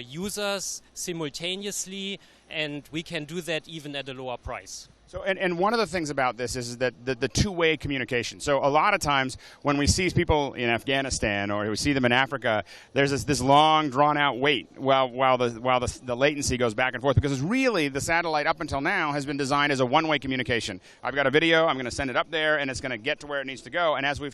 [SPEAKER 13] users simultaneously, and we can do that even at a lower price.
[SPEAKER 6] So, and one of the things about this is that the two-way communication. So a lot of times when we see people in Afghanistan or we see them in Africa, there's this long, drawn-out wait while the latency goes back and forth, because it's really the satellite up until now has been designed as a one-way communication. I've got a video, I'm going to send it up there, and it's going to get to where it needs to go. And as we've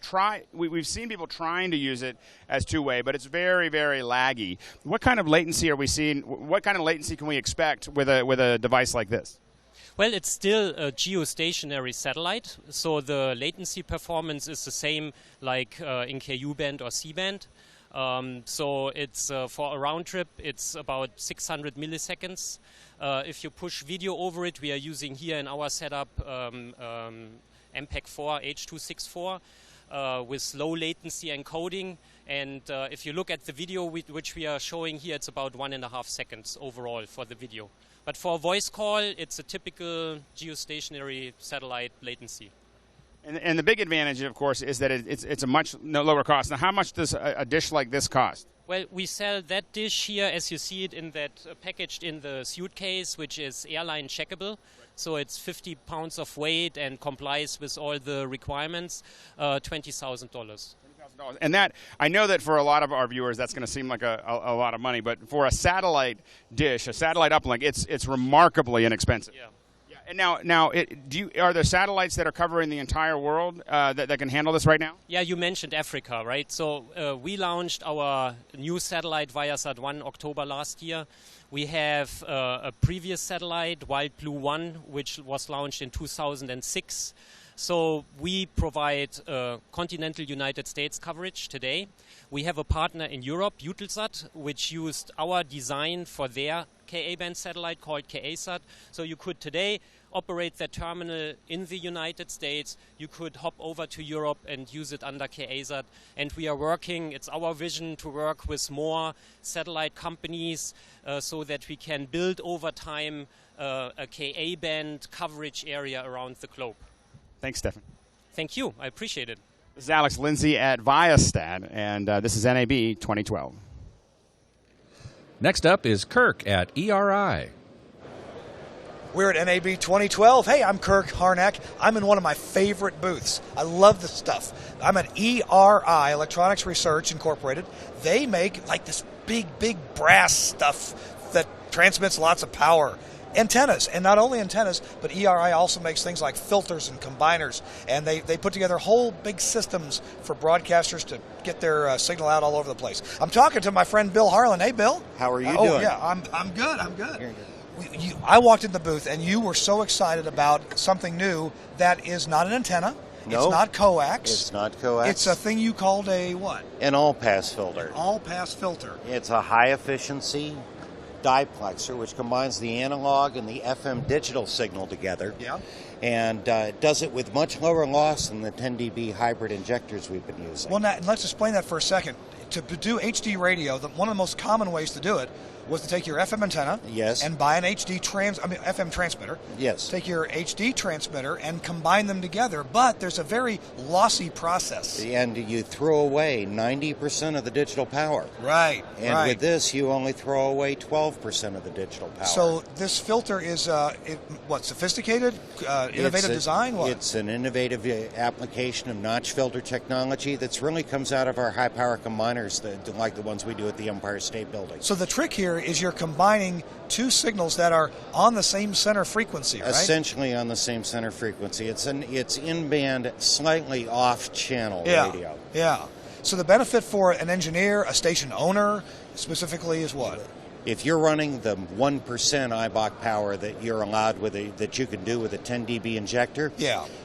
[SPEAKER 6] seen people trying to use it as two-way, but it's very, very laggy. What kind of latency are we seeing? What kind of latency can we expect with a device like this?
[SPEAKER 13] Well, it's still a geostationary satellite, so the latency performance is the same like in Ku band or C band. So it's for a round trip, it's about 600 milliseconds. If you push video over it, we are using here in our setup MPEG-4 H.264 with low latency encoding. And if you look at the video which we are showing here, it's about 1.5 seconds overall for the video. But for a voice call, it's a typical geostationary satellite latency.
[SPEAKER 6] And the big advantage, of course, is that it's a much lower cost. Now, how much does a dish like this cost?
[SPEAKER 13] Well, we sell that dish here, as you see it in that packaged in the suitcase, which is airline checkable. Right. So it's 50 pounds of weight and complies with all the requirements, $20,000.
[SPEAKER 6] And that, I know that for a lot of our viewers, that's going to seem like a lot of money, but for a satellite dish, a satellite uplink, it's remarkably inexpensive.
[SPEAKER 13] Yeah.
[SPEAKER 6] Now, are there satellites that are covering the entire world that can handle this right now?
[SPEAKER 13] Yeah, you mentioned Africa, right? So we launched our new satellite ViaSat 1 October last year. We have a previous satellite, Wild Blue 1, which was launched in 2006. So we provide continental United States coverage today. We have a partner in Europe, Eutelsat, which used our design for their Ka-band satellite called KA-SAT. So you could today operate that terminal in the United States. You could hop over to Europe and use it under KA-SAT. And we are working, it's our vision to work with more satellite companies so that we can build over time a Ka-band coverage area around the globe.
[SPEAKER 6] Thanks, Stefan.
[SPEAKER 13] Thank you. I appreciate it.
[SPEAKER 6] This is Alex Lindsay at ViaSat, and this is NAB 2012.
[SPEAKER 5] Next up is Kirk at ERI.
[SPEAKER 8] We're at NAB 2012. Hey, I'm Kirk Harnack. I'm in one of my favorite booths. I love this stuff. I'm at ERI, Electronics Research Incorporated. They make like this big brass stuff that transmits lots of power. Antennas, and not only antennas, but ERI also makes things like filters and combiners, and they put together whole big systems for broadcasters to get their signal out all over the place. I'm talking to my friend Bill Harlan. Hey, Bill.
[SPEAKER 14] How are you doing?
[SPEAKER 8] Oh, yeah, I'm good. I walked in the booth, and you were so excited about something new that is not an antenna.
[SPEAKER 14] No,
[SPEAKER 8] it's not coax.
[SPEAKER 14] It's not coax.
[SPEAKER 8] It's a thing you called a what?
[SPEAKER 14] An all-pass filter.
[SPEAKER 8] An all-pass filter.
[SPEAKER 14] It's a high-efficiency diplexer, which combines the analog and the FM digital signal together.
[SPEAKER 8] Yeah.
[SPEAKER 14] And does it with much lower loss than the 10 dB hybrid injectors we've been using.
[SPEAKER 8] Well, now, let's explain that for a second. To do HD radio, one of the most common ways to do it was to take your FM antenna,
[SPEAKER 14] yes,
[SPEAKER 8] and buy an FM transmitter.
[SPEAKER 14] Yes.
[SPEAKER 8] Take your HD transmitter and combine them together, but there's a very lossy process.
[SPEAKER 14] And you throw away 90% of the digital power.
[SPEAKER 8] Right.
[SPEAKER 14] And with this, you only throw away 12% of the digital power.
[SPEAKER 8] So this filter is sophisticated, innovative design? What?
[SPEAKER 14] It's an innovative application of notch filter technology that's really comes out of our high power combiners, like the ones we do at the Empire State Building.
[SPEAKER 8] So the trick here is you're combining two signals that are on the same center frequency, right?
[SPEAKER 14] Essentially on the same center frequency. It's in-band, slightly off-channel radio.
[SPEAKER 8] Yeah. So the benefit for an engineer, a station owner, specifically is what?
[SPEAKER 14] If you're running the 1% IBOC power that you're allowed that you can do with a 10 dB injector,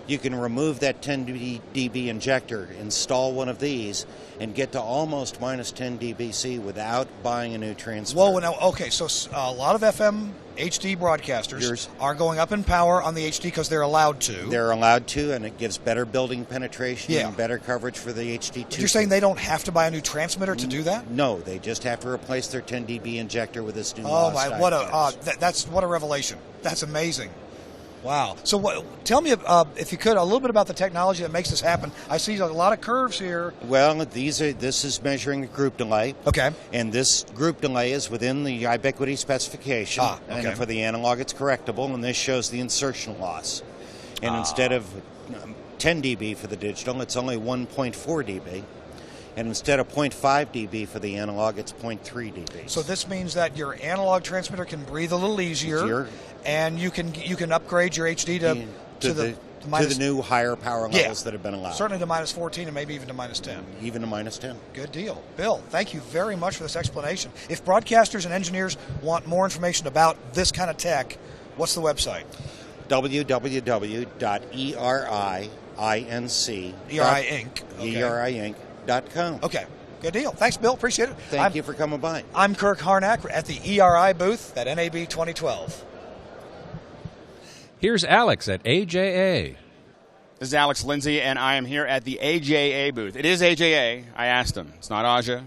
[SPEAKER 14] you can remove that 10 dB injector, install one of these, and get to almost minus 10 dBc without buying a new transmitter.
[SPEAKER 8] Whoa, now, okay, so a lot of FM HD broadcasters are going up in power on the HD because they're allowed to.
[SPEAKER 14] They're allowed to, and it gives better building penetration and better coverage for the HD2.
[SPEAKER 8] But you're saying they don't have to buy a new transmitter to do that?
[SPEAKER 14] No, they just have to replace their 10 dB injector with this new
[SPEAKER 8] that's what a revelation. That's amazing. Wow. So tell me, if you could, a little bit about the technology that makes this happen. I see a lot of curves here.
[SPEAKER 14] Well, this is measuring group delay.
[SPEAKER 8] Okay.
[SPEAKER 14] And this group delay is within the ubiquity specification.
[SPEAKER 8] Okay.
[SPEAKER 14] And for the analog, it's correctable, and this shows the insertion loss. And instead of 10 dB for the digital, it's only 1.4 dB. And instead of 0.5 dB for the analog, it's 0.3 dB.
[SPEAKER 8] So this means that your analog transmitter can breathe a little easier. And you can upgrade your HD to the
[SPEAKER 14] new higher power levels that have been allowed.
[SPEAKER 8] Certainly to minus 14 and maybe even to minus 10.
[SPEAKER 14] Even to minus 10.
[SPEAKER 8] Good deal. Bill, thank you very much for this explanation. If broadcasters and engineers want more information about this kind of tech, what's the website?
[SPEAKER 14] www.erinc.com.
[SPEAKER 8] Okay. Good deal. Thanks, Bill. Appreciate it.
[SPEAKER 14] Thank you for coming by.
[SPEAKER 8] I'm Kirk Harnack at the ERI booth at NAB 2012.
[SPEAKER 5] Here's Alex at AJA.
[SPEAKER 6] This is Alex Lindsay, and I am here at the AJA booth. It is AJA. I asked him. It's not Aja.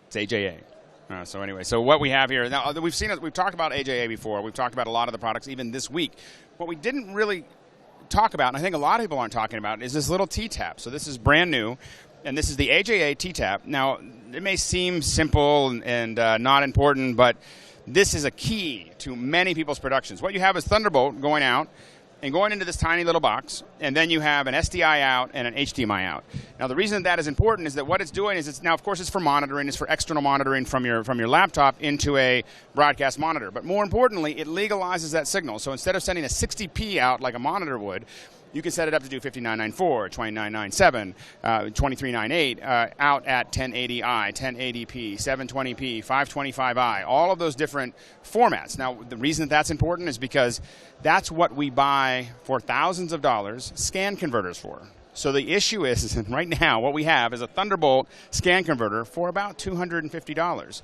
[SPEAKER 6] It's AJA. So anyway, so what we have here now, we've talked about AJA before. We've talked about a lot of the products even this week. What we didn't really talk about, and I think a lot of people aren't talking about, is this little ttap. So this is brand new, and this is the AJA ttap. Now it may seem simple and not important, but this is a key to many people's productions. What you have is Thunderbolt going out, and going into this tiny little box, and then you have an SDI out and an HDMI out. Now, the reason that is important is that what it's doing is it's now, of course, it's for monitoring. It's for external monitoring from your laptop into a broadcast monitor. But more importantly, it legalizes that signal. So instead of sending a 60p out like a monitor would, you can set it up to do 5994, 2997, 2398, out at 1080i, 1080p, 720p, 525i, all of those different formats. Now, the reason that's important is because that's what we buy for thousands of dollars scan converters for. So the issue is right now what we have is a Thunderbolt scan converter for about $250.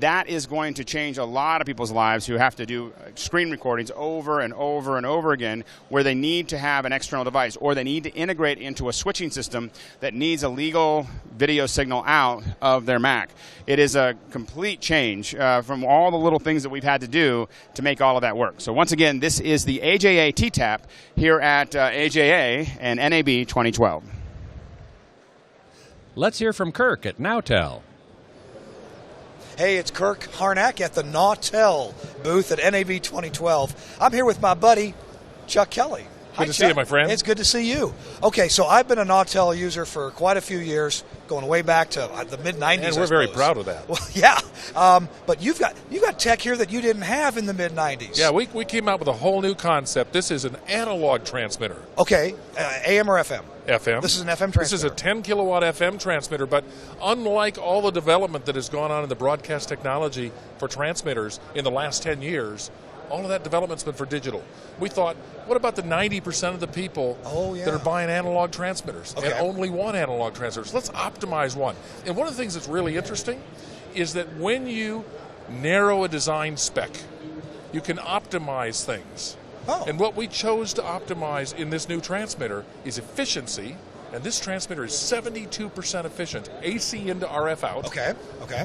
[SPEAKER 6] That is going to change a lot of people's lives who have to do screen recordings over and over and over again, where they need to have an external device, or they need to integrate into a switching system that needs a legal video signal out of their Mac. It is a complete change from all the little things that we've had to do to make all of that work. So once again, this is the AJA ttap here at AJA and NAB 2012.
[SPEAKER 5] Let's hear from Kirk at Nautel.
[SPEAKER 8] Hey, it's Kirk Harnack at the Nautel booth at NAB 2012. I'm here with my buddy, Chuck Kelly.
[SPEAKER 15] Good to see you, my friend.
[SPEAKER 8] It's good to see you. Okay, so I've been a Nautel user for quite a few years, going way back to the mid-'90s.
[SPEAKER 15] And we're very proud of that.
[SPEAKER 8] Well, yeah, but you've got tech here that you didn't have in the mid-'90s.
[SPEAKER 15] Yeah, we came out with a whole new concept. This is an analog transmitter.
[SPEAKER 8] Okay, AM or FM?
[SPEAKER 15] FM.
[SPEAKER 8] This is an FM transmitter.
[SPEAKER 15] This is a 10-kilowatt FM transmitter, but unlike all the development that has gone on in the broadcast technology for transmitters in the last 10 years, all of that development's been for digital. We thought, what about the 90% of the people that are buying analog transmitters and only want analog transmitters? Let's optimize one. And one of the things that's really interesting is that when you narrow a design spec, you can optimize things. And what we chose to optimize in this new transmitter is efficiency. And this transmitter is 72% efficient, AC into RF out.
[SPEAKER 8] Okay.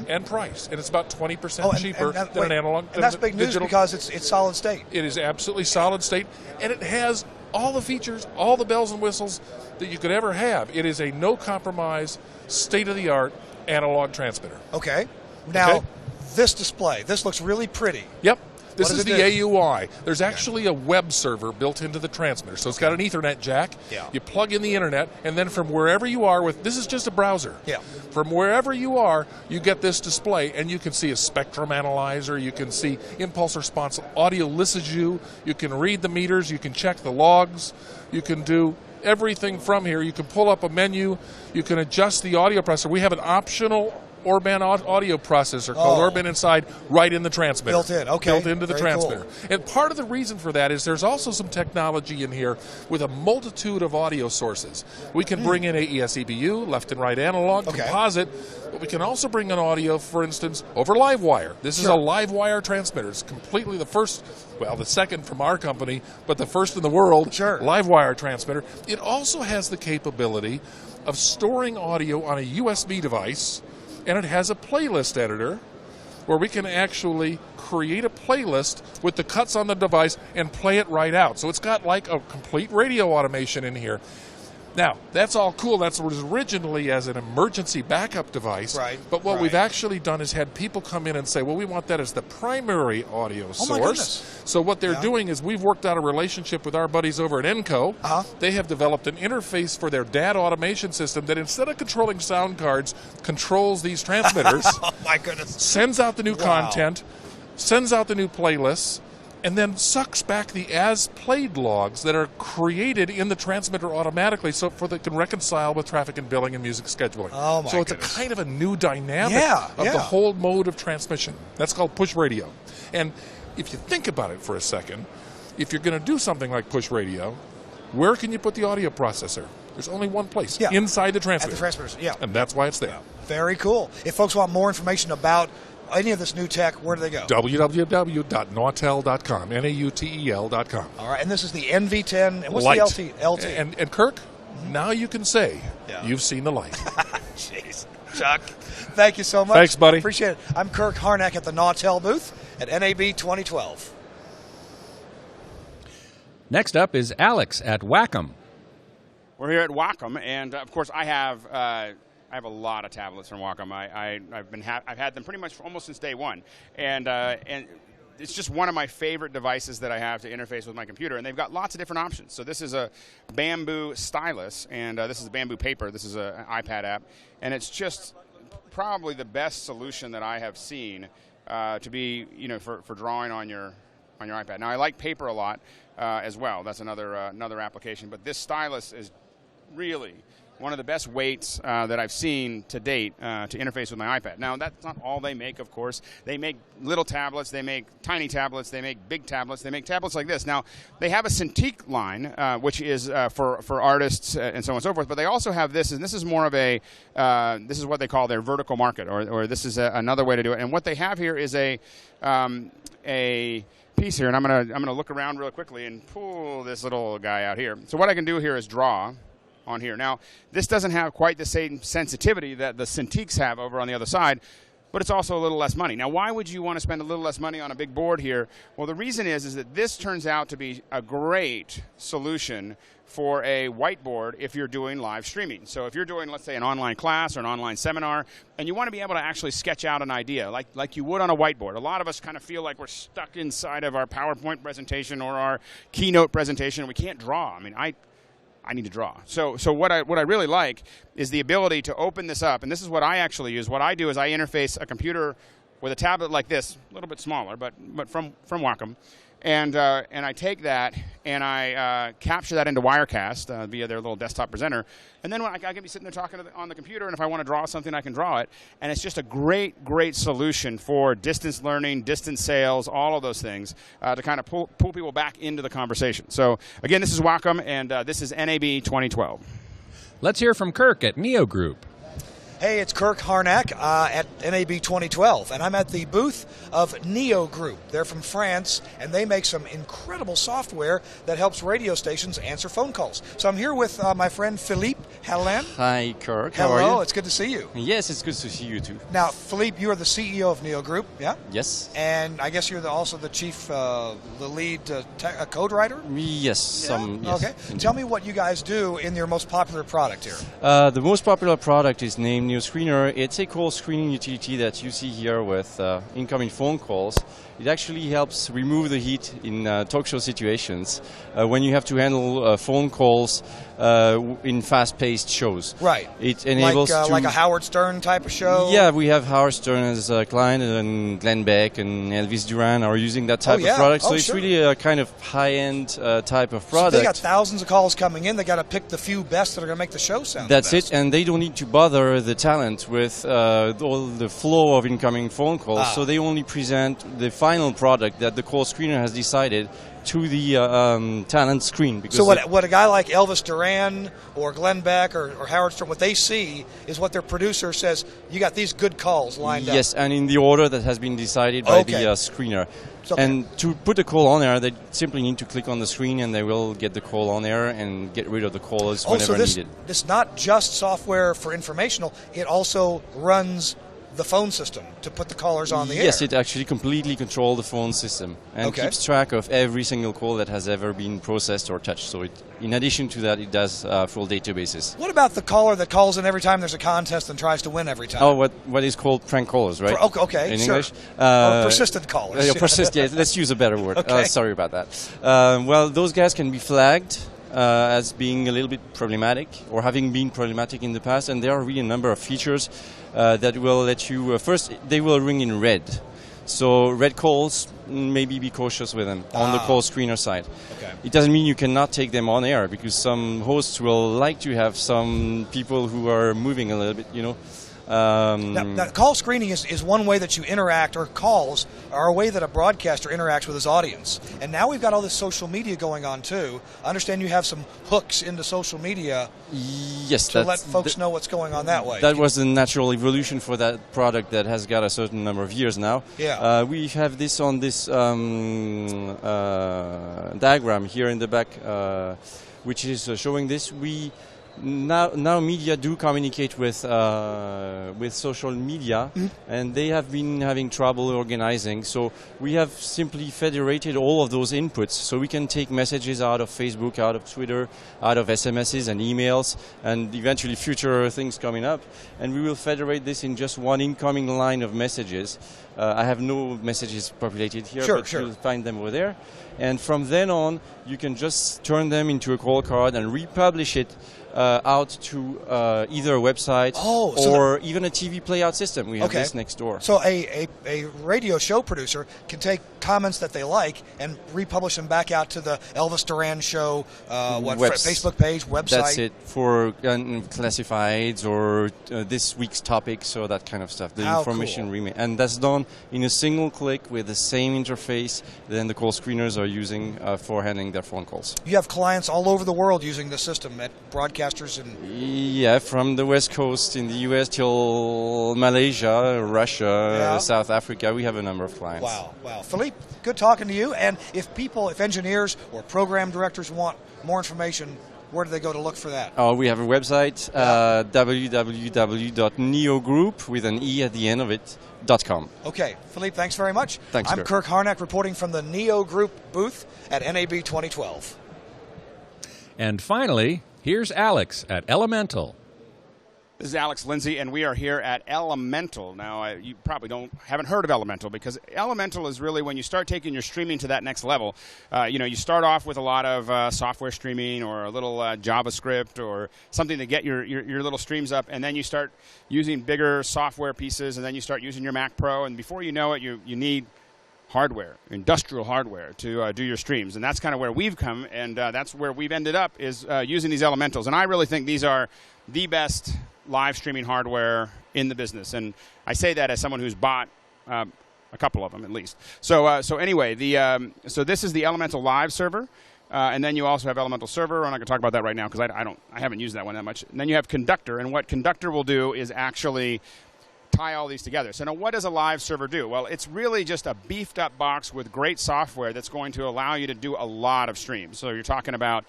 [SPEAKER 15] And price. And it's about 20% cheaper than an analog.
[SPEAKER 8] And that's big news because it's solid state.
[SPEAKER 15] It is absolutely solid state. And it has all the features, all the bells and whistles that you could ever have. It is a no-compromise, state-of-the-art analog transmitter.
[SPEAKER 8] Okay. Now, this display, this looks really pretty.
[SPEAKER 15] Yep. This is the AUI. There's actually a web server built into the transmitter. So it's got an Ethernet jack.
[SPEAKER 8] Yeah.
[SPEAKER 15] You plug in the internet, and then from wherever you are this is just a browser.
[SPEAKER 8] Yeah.
[SPEAKER 15] From wherever you are, you get this display, and you can see a spectrum analyzer. You can see impulse response audio lissajou. You can read the meters. You can check the logs. You can do everything from here. You can pull up a menu. You can adjust the audio processor. We have an optional Orban audio processor called Orban inside, right in the transmitter.
[SPEAKER 8] Built in, okay.
[SPEAKER 15] Built into the
[SPEAKER 8] Very
[SPEAKER 15] transmitter.
[SPEAKER 8] Cool.
[SPEAKER 15] And part of the reason for that is there's also some technology in here with a multitude of audio sources. We can bring in AES EBU, left and right analog, composite, but we can also bring in audio, for instance, over LiveWire. This is a LiveWire transmitter. It's completely the first, well, the second from our company, but the first in the world LiveWire transmitter. It also has the capability of storing audio on a USB device, and it has a playlist editor where we can actually create a playlist with the cuts on the device and play it right out. So it's got like a complete radio automation in here. Now, that's all cool. That was originally as an emergency backup device.
[SPEAKER 8] Right.
[SPEAKER 15] But what we've actually done is had people come in and say, well, we want that as the primary audio source.
[SPEAKER 8] My goodness.
[SPEAKER 15] So what they're doing is we've worked out a relationship with our buddies over at Enco. They have developed an interface for their DAD automation system that instead of controlling sound cards, controls these transmitters.
[SPEAKER 8] Oh, my goodness.
[SPEAKER 15] Sends out the new content, sends out the new playlists, and then sucks back the as-played logs that are created in the transmitter automatically so they can reconcile with traffic and billing and music scheduling.
[SPEAKER 8] Oh, my
[SPEAKER 15] So it's
[SPEAKER 8] goodness.
[SPEAKER 15] a kind of a new dynamic of the whole mode of transmission. That's called push radio. And if you think about it for a second, if you're going to do something like push radio, where can you put the audio processor? There's only one place, inside the transmitter.
[SPEAKER 8] At the transmitters,
[SPEAKER 15] And that's why it's there.
[SPEAKER 8] Very cool. If folks want more information about any of this new tech, where do they go?
[SPEAKER 15] www.nautel.com, Nautel.com.
[SPEAKER 8] All right, and this is the NV10, and what's
[SPEAKER 15] Light.
[SPEAKER 8] the LT?
[SPEAKER 15] And Kirk, now you can say you've seen the light.
[SPEAKER 8] Jeez. Chuck, thank you so much.
[SPEAKER 15] Thanks, buddy.
[SPEAKER 8] Appreciate it. I'm Kirk Harnack at the Nautel booth at NAB 2012.
[SPEAKER 5] Next up is Alex at Wacom.
[SPEAKER 6] We're here at Wacom, and of course I have a lot of tablets from Wacom. I've had them pretty much almost since day one, and it's just one of my favorite devices that I have to interface with my computer, and they've got lots of different options. So this is a bamboo stylus, and this is bamboo paper. This is an iPad app, and it's just probably the best solution that I have seen to be, for drawing on your iPad. Now I like paper a lot as well. That's another application, but this stylus is really one of the best weights that I've seen to date to interface with my iPad. Now, that's not all they make, of course. They make little tablets, they make tiny tablets, they make big tablets, they make tablets like this. Now, they have a Cintiq line, which is for artists and so on and so forth, but they also have this, and this is more of this is what they call their vertical market, or this is another way to do it. And what they have here is a piece here, and I'm gonna look around real quickly and pull this little guy out here. So what I can do here is draw on here. Now, this doesn't have quite the same sensitivity that the Cintiqs have over on the other side, but it's also a little less money. Now, why would you want to spend a little less money on a big board here? Well, the reason is that this turns out to be a great solution for a whiteboard if you're doing live streaming. So if you're doing, let's say, an online class or an online seminar, and you want to be able to actually sketch out an idea like you would on a whiteboard. A lot of us kind of feel like we're stuck inside of our PowerPoint presentation or our keynote presentation, and we can't draw. I mean, I need to draw. So what I really like is the ability to open this up, and this is what I actually use. What I do is I interface a computer with a tablet like this, a little bit smaller, but from Wacom, and I take that and I capture that into Wirecast via their little desktop presenter, and then when I can be sitting there talking on the computer, and if I want to draw something, I can draw it, and it's just a great solution for distance learning, distance sales, all of those things to kind of pull people back into the conversation. So again, this is Wacom, and this is NAB 2012.
[SPEAKER 5] Let's hear from Kirk at Neo Group.
[SPEAKER 8] Hey, it's Kirk Harnack at NAB 2012, and I'm at the booth of Neo Group. They're from France, and they make some incredible software that helps radio stations answer phone calls. So I'm here with my friend Philippe Hallan.
[SPEAKER 16] Hi, Kirk.
[SPEAKER 8] Hello,
[SPEAKER 16] how are you?
[SPEAKER 8] It's good to see you.
[SPEAKER 16] Yes, it's good to see you too.
[SPEAKER 8] Now, Philippe, you are the CEO of Neo Group, yeah?
[SPEAKER 16] Yes.
[SPEAKER 8] And I guess you're also the chief, the lead code writer?
[SPEAKER 16] Yes.
[SPEAKER 8] Yeah?
[SPEAKER 16] Yes,
[SPEAKER 8] okay.
[SPEAKER 16] indeed.
[SPEAKER 8] Tell me what you guys do in your most popular product here.
[SPEAKER 16] The most popular product is named NeoScreener. It's a call screening utility that you see here with incoming phone calls. It actually helps remove the heat in talk show situations when you have to handle phone calls in fast-paced shows.
[SPEAKER 8] Right.
[SPEAKER 16] It enables
[SPEAKER 8] like a Howard Stern type of show?
[SPEAKER 16] Yeah, we have Howard Stern as a client, and Glenn Beck and Elvis Duran are using that type of product. So it's really a kind of high-end type of product.
[SPEAKER 8] So they got thousands of calls coming in. They got to pick the few best that are going to make the show sound
[SPEAKER 16] That's
[SPEAKER 8] the best.
[SPEAKER 16] it, and they don't need to bother the talent with all the flow of incoming phone calls. So they only present the final product that the call screener has decided to the talent screen. Because
[SPEAKER 8] so what a guy like Elvis Duran or Glenn Beck or Howard Stern, what they see is what their producer says, you got these good calls lined up.
[SPEAKER 16] Yes, and in the order that has been decided by the screener. And to put the call on air, they simply need to click on the screen and they will get the call on air and get rid of the callers whenever needed.
[SPEAKER 8] This is not just software for informational, it also runs the phone system to put the callers on the air.
[SPEAKER 16] Yes, it actually completely controls the phone system and keeps track of every single call that has ever been processed or touched. So in addition to that, it does full databases.
[SPEAKER 8] What about the caller that calls in every time there's a contest and tries to win every time?
[SPEAKER 16] Oh, what is called prank callers, right?
[SPEAKER 8] Okay,
[SPEAKER 16] in
[SPEAKER 8] sure.
[SPEAKER 16] English?
[SPEAKER 8] Persistent callers.
[SPEAKER 16] Yeah, let's use a better word. Sorry about that. Well, those guys can be flagged as being a little bit problematic or having been problematic in the past, and there are really a number of features that will let you first they will ring in red, so red calls, maybe be cautious with them on the call screener side. It doesn't mean you cannot take them on air, because some hosts will like to have some people who are moving a little bit,
[SPEAKER 8] Now, call screening is one way that you interact, or calls are a way that a broadcaster interacts with his audience. And now we've got all this social media going on too. I understand you have some hooks into social media to let folks know what's going on that way.
[SPEAKER 16] That was a natural evolution for that product that has got a certain number of years now.
[SPEAKER 8] Yeah.
[SPEAKER 16] We have this on this diagram here in the back, which is showing this. now media do communicate with social media, and they have been having trouble organizing. So we have simply federated all of those inputs, so we can take messages out of Facebook, out of Twitter, out of SMSs and emails, and eventually future things coming up. And we will federate this in just one incoming line of messages. I have no messages populated here, but you'll find them over there. And from then on, you can just turn them into a call card and republish it out to either a website or even a TV playout system. We have this next door.
[SPEAKER 8] So a radio show producer can take comments that they like and republish them back out to the Elvis Duran show Facebook page, website.
[SPEAKER 16] That's it for classifieds or this week's topics or that kind of stuff. The information remake, and that's done in a single click with the same interface than the call screeners are using for handling their phone calls.
[SPEAKER 8] You have clients all over the world using the system at broadcasters and
[SPEAKER 16] from the West Coast in the U.S. till Malaysia, Russia, South Africa. We have a number of clients.
[SPEAKER 8] Wow. Philippe, good talking to you. And if engineers or program directors want more information, where do they go to look for that?
[SPEAKER 16] We have a website, www.neogroup with an E at the end of it, .com.
[SPEAKER 8] Okay. Philippe, thanks very much.
[SPEAKER 16] Thanks,
[SPEAKER 8] I'm Kirk Harnack reporting from the Neo Group booth at NAB 2012.
[SPEAKER 5] And finally, here's Alex at Elemental.
[SPEAKER 6] This is Alex Lindsay, and we are here at Elemental. Now, you probably haven't heard of Elemental, because Elemental is really when you start taking your streaming to that next level. You start off with a lot of software streaming or a little JavaScript or something to get your little streams up, and then you start using bigger software pieces, and then you start using your Mac Pro, and before you know it, you need hardware, industrial hardware, to do your streams. And that's kind of where we've come, and that's where we've ended up, is using these Elementals. And I really think these are the best live streaming hardware in the business. And I say that as someone who's bought a couple of them at least. So anyway, so this is the Elemental Live server. And then you also have Elemental Server. I'm not going to talk about that right now because I haven't used that one that much. And then you have Conductor, and what Conductor will do is actually tie all these together. So now what does a live server do? Well, it's really just a beefed up box with great software that's going to allow you to do a lot of streams. So you're talking about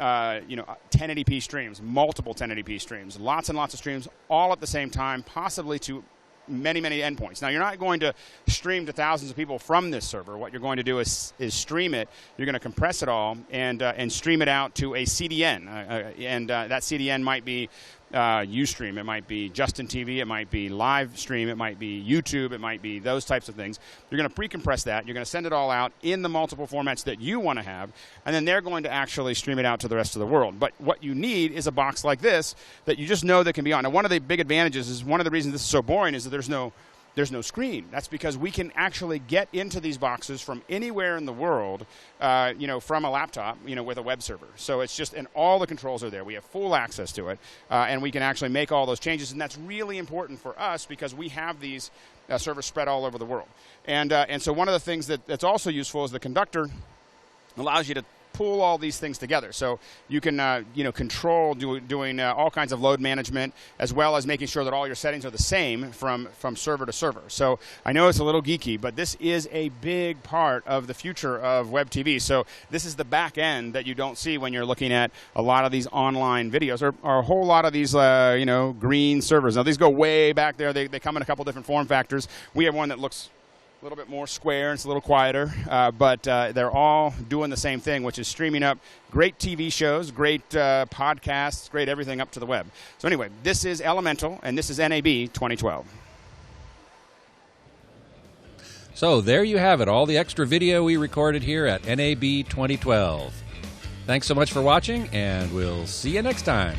[SPEAKER 6] 1080p streams, multiple 1080p streams, lots and lots of streams all at the same time, possibly to many, many endpoints. Now, you're not going to stream to thousands of people from this server. What you're going to do is stream it. You're going to compress it all and stream it out to a CDN. That CDN might be Ustream. It might be Justin TV. It might be Live Stream. It might be YouTube. It might be those types of things. You're going to pre-compress that. You're going to send it all out in the multiple formats that you want to have, and then they're going to actually stream it out to the rest of the world. But what you need is a box like this that you just know that can be on. Now, one of the big advantages is one of the reasons this is so boring is that there's no screen. That's because we can actually get into these boxes from anywhere in the world, from a laptop, with a web server. So it's just, and all the controls are there. We have full access to it, and we can actually make all those changes. And that's really important for us because we have these servers spread all over the world. And so one of the things that's also useful is the Conductor allows you to pull all these things together. So you can, control doing all kinds of load management, as well as making sure that all your settings are the same from server to server. So I know it's a little geeky, but this is a big part of the future of web TV. So this is the back end that you don't see when you're looking at a lot of these online videos, or a whole lot of these, green servers. Now, these go way back there. They come in a couple different form factors. We have one that looks a little bit more square, and it's a little quieter, but they're all doing the same thing, which is streaming up great TV shows, great podcasts, great everything up to the web. So anyway, this is Elemental, and this is NAB 2012.
[SPEAKER 5] So there you have it, all the extra video we recorded here at NAB 2012. Thanks so much for watching, and we'll see you next time.